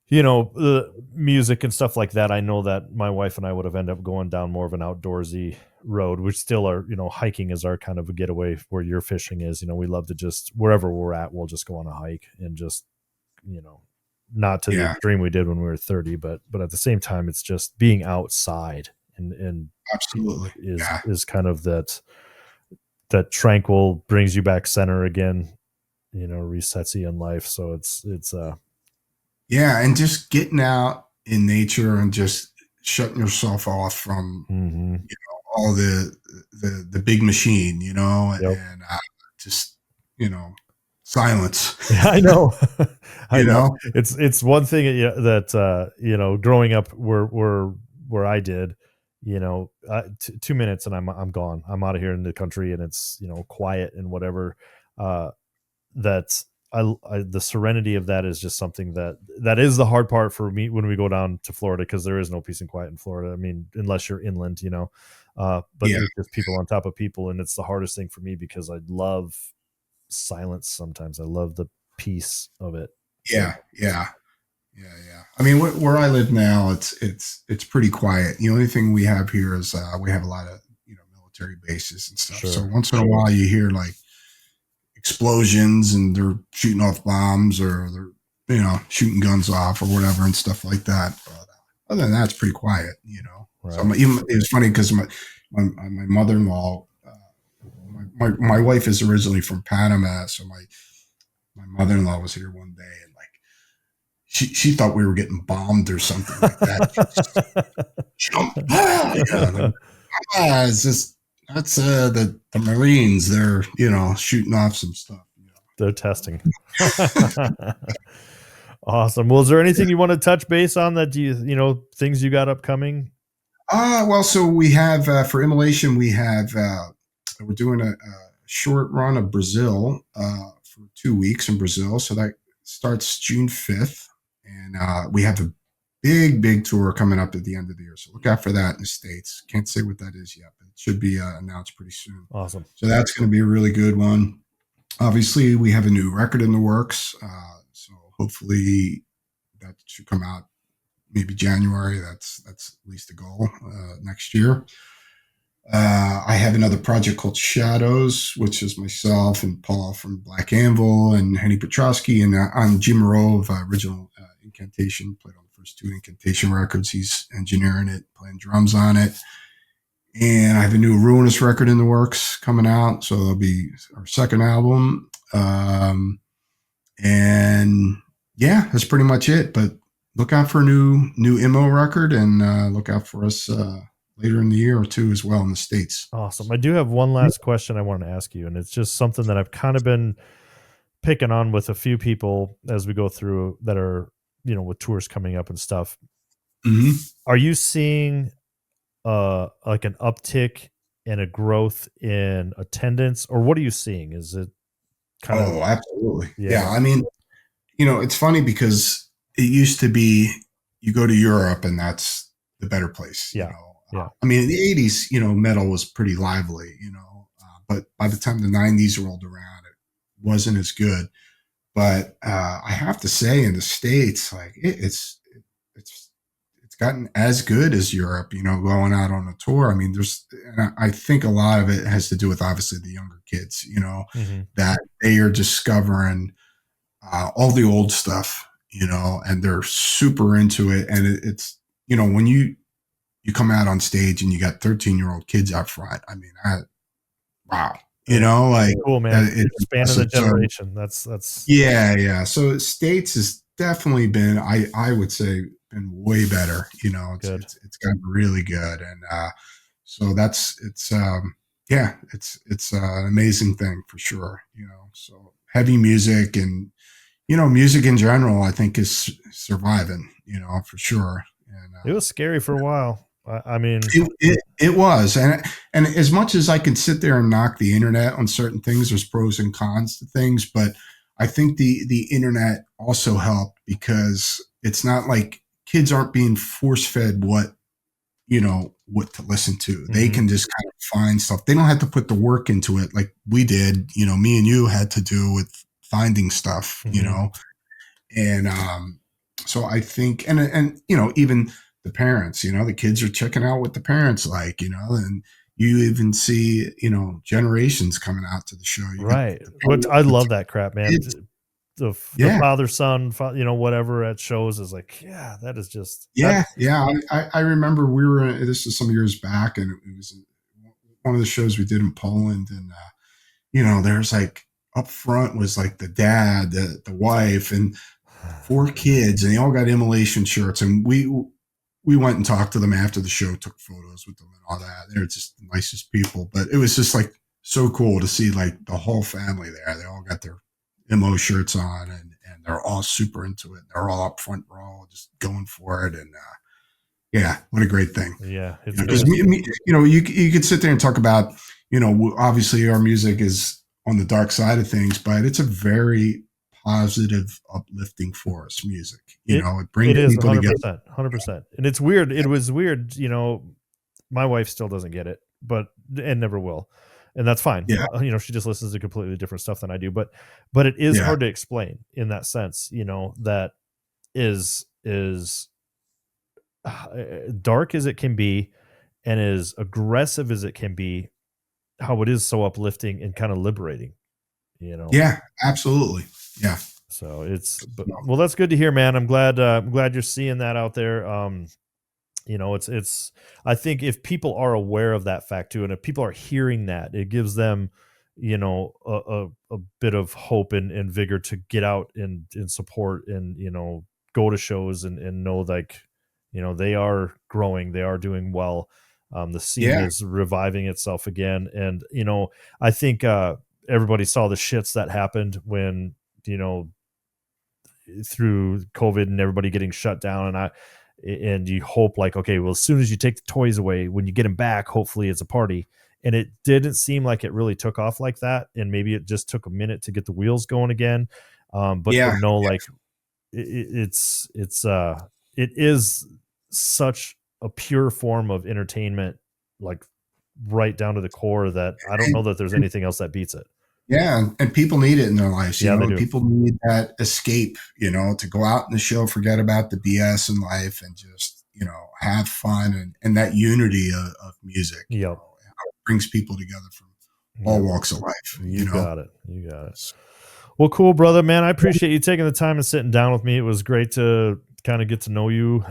the music and stuff like that, I know that my wife and I would have ended up going down more of an outdoorsy road, which still are, hiking is our kind of a getaway where your fishing is. We love to just, wherever we're at, we'll just go on a hike and just, not to the extreme we did when we were 30, but at the same time, it's just being outside and absolutely is kind of that tranquil, brings you back center again, resets you in life. So it's yeah, and just getting out in nature and just shutting yourself off from all the big machine, and just silence. Yeah, I know. I know. It's one thing that growing up where I did, 2 minutes and I'm gone. I'm out of here in the country, and it's quiet and whatever. That's the serenity of that is just something that is the hard part for me when we go down to Florida, because there is no peace and quiet in Florida. I mean, unless you're inland, but it's just people on top of people. And it's the hardest thing for me because I love silence. Sometimes I love the peace of it. Yeah. I mean, where I live now, it's pretty quiet. The only thing we have here is we have a lot of military bases and stuff. Sure. So once in a while you hear like explosions and they're shooting off bombs, or they're shooting guns off or whatever and stuff like that. But other than that, it's pretty quiet. Right. So it was funny because my mother-in-law, my wife is originally from Panama, so my mother-in-law was here one day, and like she thought we were getting bombed or something like that. It's just, that's the Marines. They're shooting off some stuff. They're testing. Awesome. Well, is there anything you want to touch base on that things you got upcoming? Well, so we have for Immolation, we're doing a short run of Brazil for 2 weeks in Brazil. So that starts June 5th, and we have a big tour coming up at the end of the year. So look out for that in the States. Can't say what that is yet, but it should be announced pretty soon. Awesome. So that's going to be a really good one. Obviously, we have a new record in the works. So hopefully that should come out maybe January. That's at least the goal next year. I have another project called Shadows, which is myself and Paul from Black Anvil and Henny Petrosky. And I'm Jim Moreau of original Incantation, played on the first 2 Incantation records. He's engineering it, playing drums on it. And I have a new Ruinous record in the works coming out. So that'll be our second album. And yeah, that's pretty much it. But look out for a new Immo record, and look out for us later in the year or two as well in the States. Awesome. I do have one last question I want to ask you, and it's just something that I've kind of been picking on with a few people as we go through that are, with tours coming up and stuff. Mm-hmm. Are you seeing like an uptick and a growth in attendance, or what are you seeing? Is it kind of? Oh, absolutely. Yeah. Yeah. I mean, it's funny because it used to be you go to Europe and that's the better place. Yeah. Yeah. I mean, in the 80s, metal was pretty lively, but by the time the 90s rolled around, it wasn't as good. But I have to say, in the States, like it's gotten as good as Europe, going out on a tour. I mean, I think a lot of it has to do with obviously the younger kids, Mm-hmm. that they are discovering all the old stuff, and they're super into it. And it's, when you come out on stage and you got 13-year-old kids out front. I mean, wow, like cool, man. It's spanning the generation. That's yeah. So States has definitely been, I would say, been way better. It's gotten really good, and so it's an amazing thing for sure. So heavy music and music in general, I think, is surviving. For sure. And it was scary for a while. I mean, it was, and as much as I can sit there and knock the internet on certain things, there's pros and cons to things, but I think the internet also helped because it's not like kids aren't being force fed what to listen to. Mm-hmm. They can just kind of find stuff. They don't have to put the work into it like we did. Me and you had to do with finding stuff. Mm-hmm. And so I think, and even the parents, the kids are checking out what the parents like, and you even see, generations coming out to the show. Right. Which I love that crap, man. The father, son, whatever at shows is like, yeah, that is just. Yeah. I remember this is some years back, and it was one of the shows we did in Poland. And, there's like up front was like the dad, the wife, and 4 kids, and they all got Immolation shirts. And we went and talked to them after the show, took photos with them and all that. They're just the nicest people, but it was just like so cool to see like the whole family there. They all got their Immo shirts on, and they're all super into it. They're all up front row, just going for it. And yeah, what a great thing. Yeah. Because you could sit there and talk about, obviously our music is on the dark side of things, but it's a very positive, uplifting force music. It brings people 100%, together. 100%. And it's weird. It was weird. My wife still doesn't get it, and never will. And that's fine. Yeah. She just listens to completely different stuff than I do, but it is hard to explain in that sense, that is dark as it can be and as aggressive as it can be, how it is so uplifting and kind of liberating, Yeah, absolutely. Yeah. So well, that's good to hear, man. I'm glad you're seeing that out there. It's I think if people are aware of that fact too, and if people are hearing that, it gives them, a bit of hope and vigor to get out and support and, go to shows and know, like, they are growing, they are doing well. The scene is reviving itself again. And, I think everybody saw the shits that happened when, through COVID and everybody getting shut down. And you hope, like, okay, well, as soon as you take the toys away, when you get them back, hopefully it's a party. And it didn't seem like it really took off like that. And maybe it just took a minute to get the wheels going again. Like it is such a pure form of entertainment, like right down to the core, that I don't know that there's anything else that beats it. Yeah, and people need it in their lives. They do. People need that escape, to go out in the show, forget about the BS in life, and just, have fun and that unity of music. Yep. brings people together from all walks of life. You got it. You got it. Well, cool, brother, man. I appreciate you taking the time and sitting down with me. It was great to kind of get to know you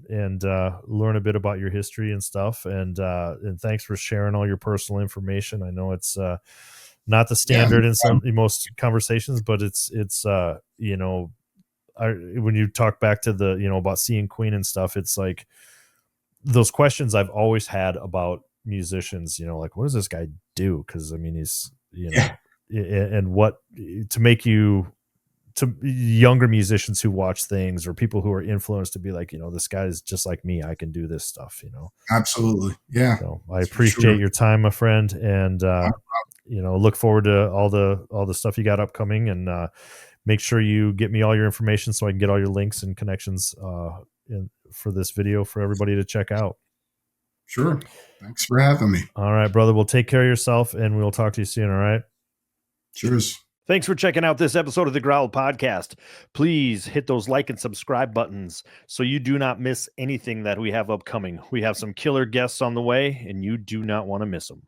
and learn a bit about your history and stuff. And thanks for sharing all your personal information. I know it's not the standard in most conversations, but it's you know, when you talk back to the, you know, about seeing Queen and stuff, it's like those questions I've always had about musicians, you know, like, what does this guy do? Because I mean, he's, you know, and what to make you, to younger musicians who watch things or people who are influenced to be like, you know, this guy is just like me, I can do this stuff, you know. Absolutely. Yeah. So I appreciate your time, my friend, and you know, look forward to all the stuff you got upcoming, and make sure you get me all your information so I can get all your links and connections for this video for everybody to check out. Sure. Thanks for having me. All right, brother. Well, take care of yourself, and we'll talk to you soon. All right. Cheers. Thanks for checking out this episode of the Growl Podcast. Please hit those like and subscribe buttons so you do not miss anything that we have upcoming. We have some killer guests on the way, and you do not want to miss them.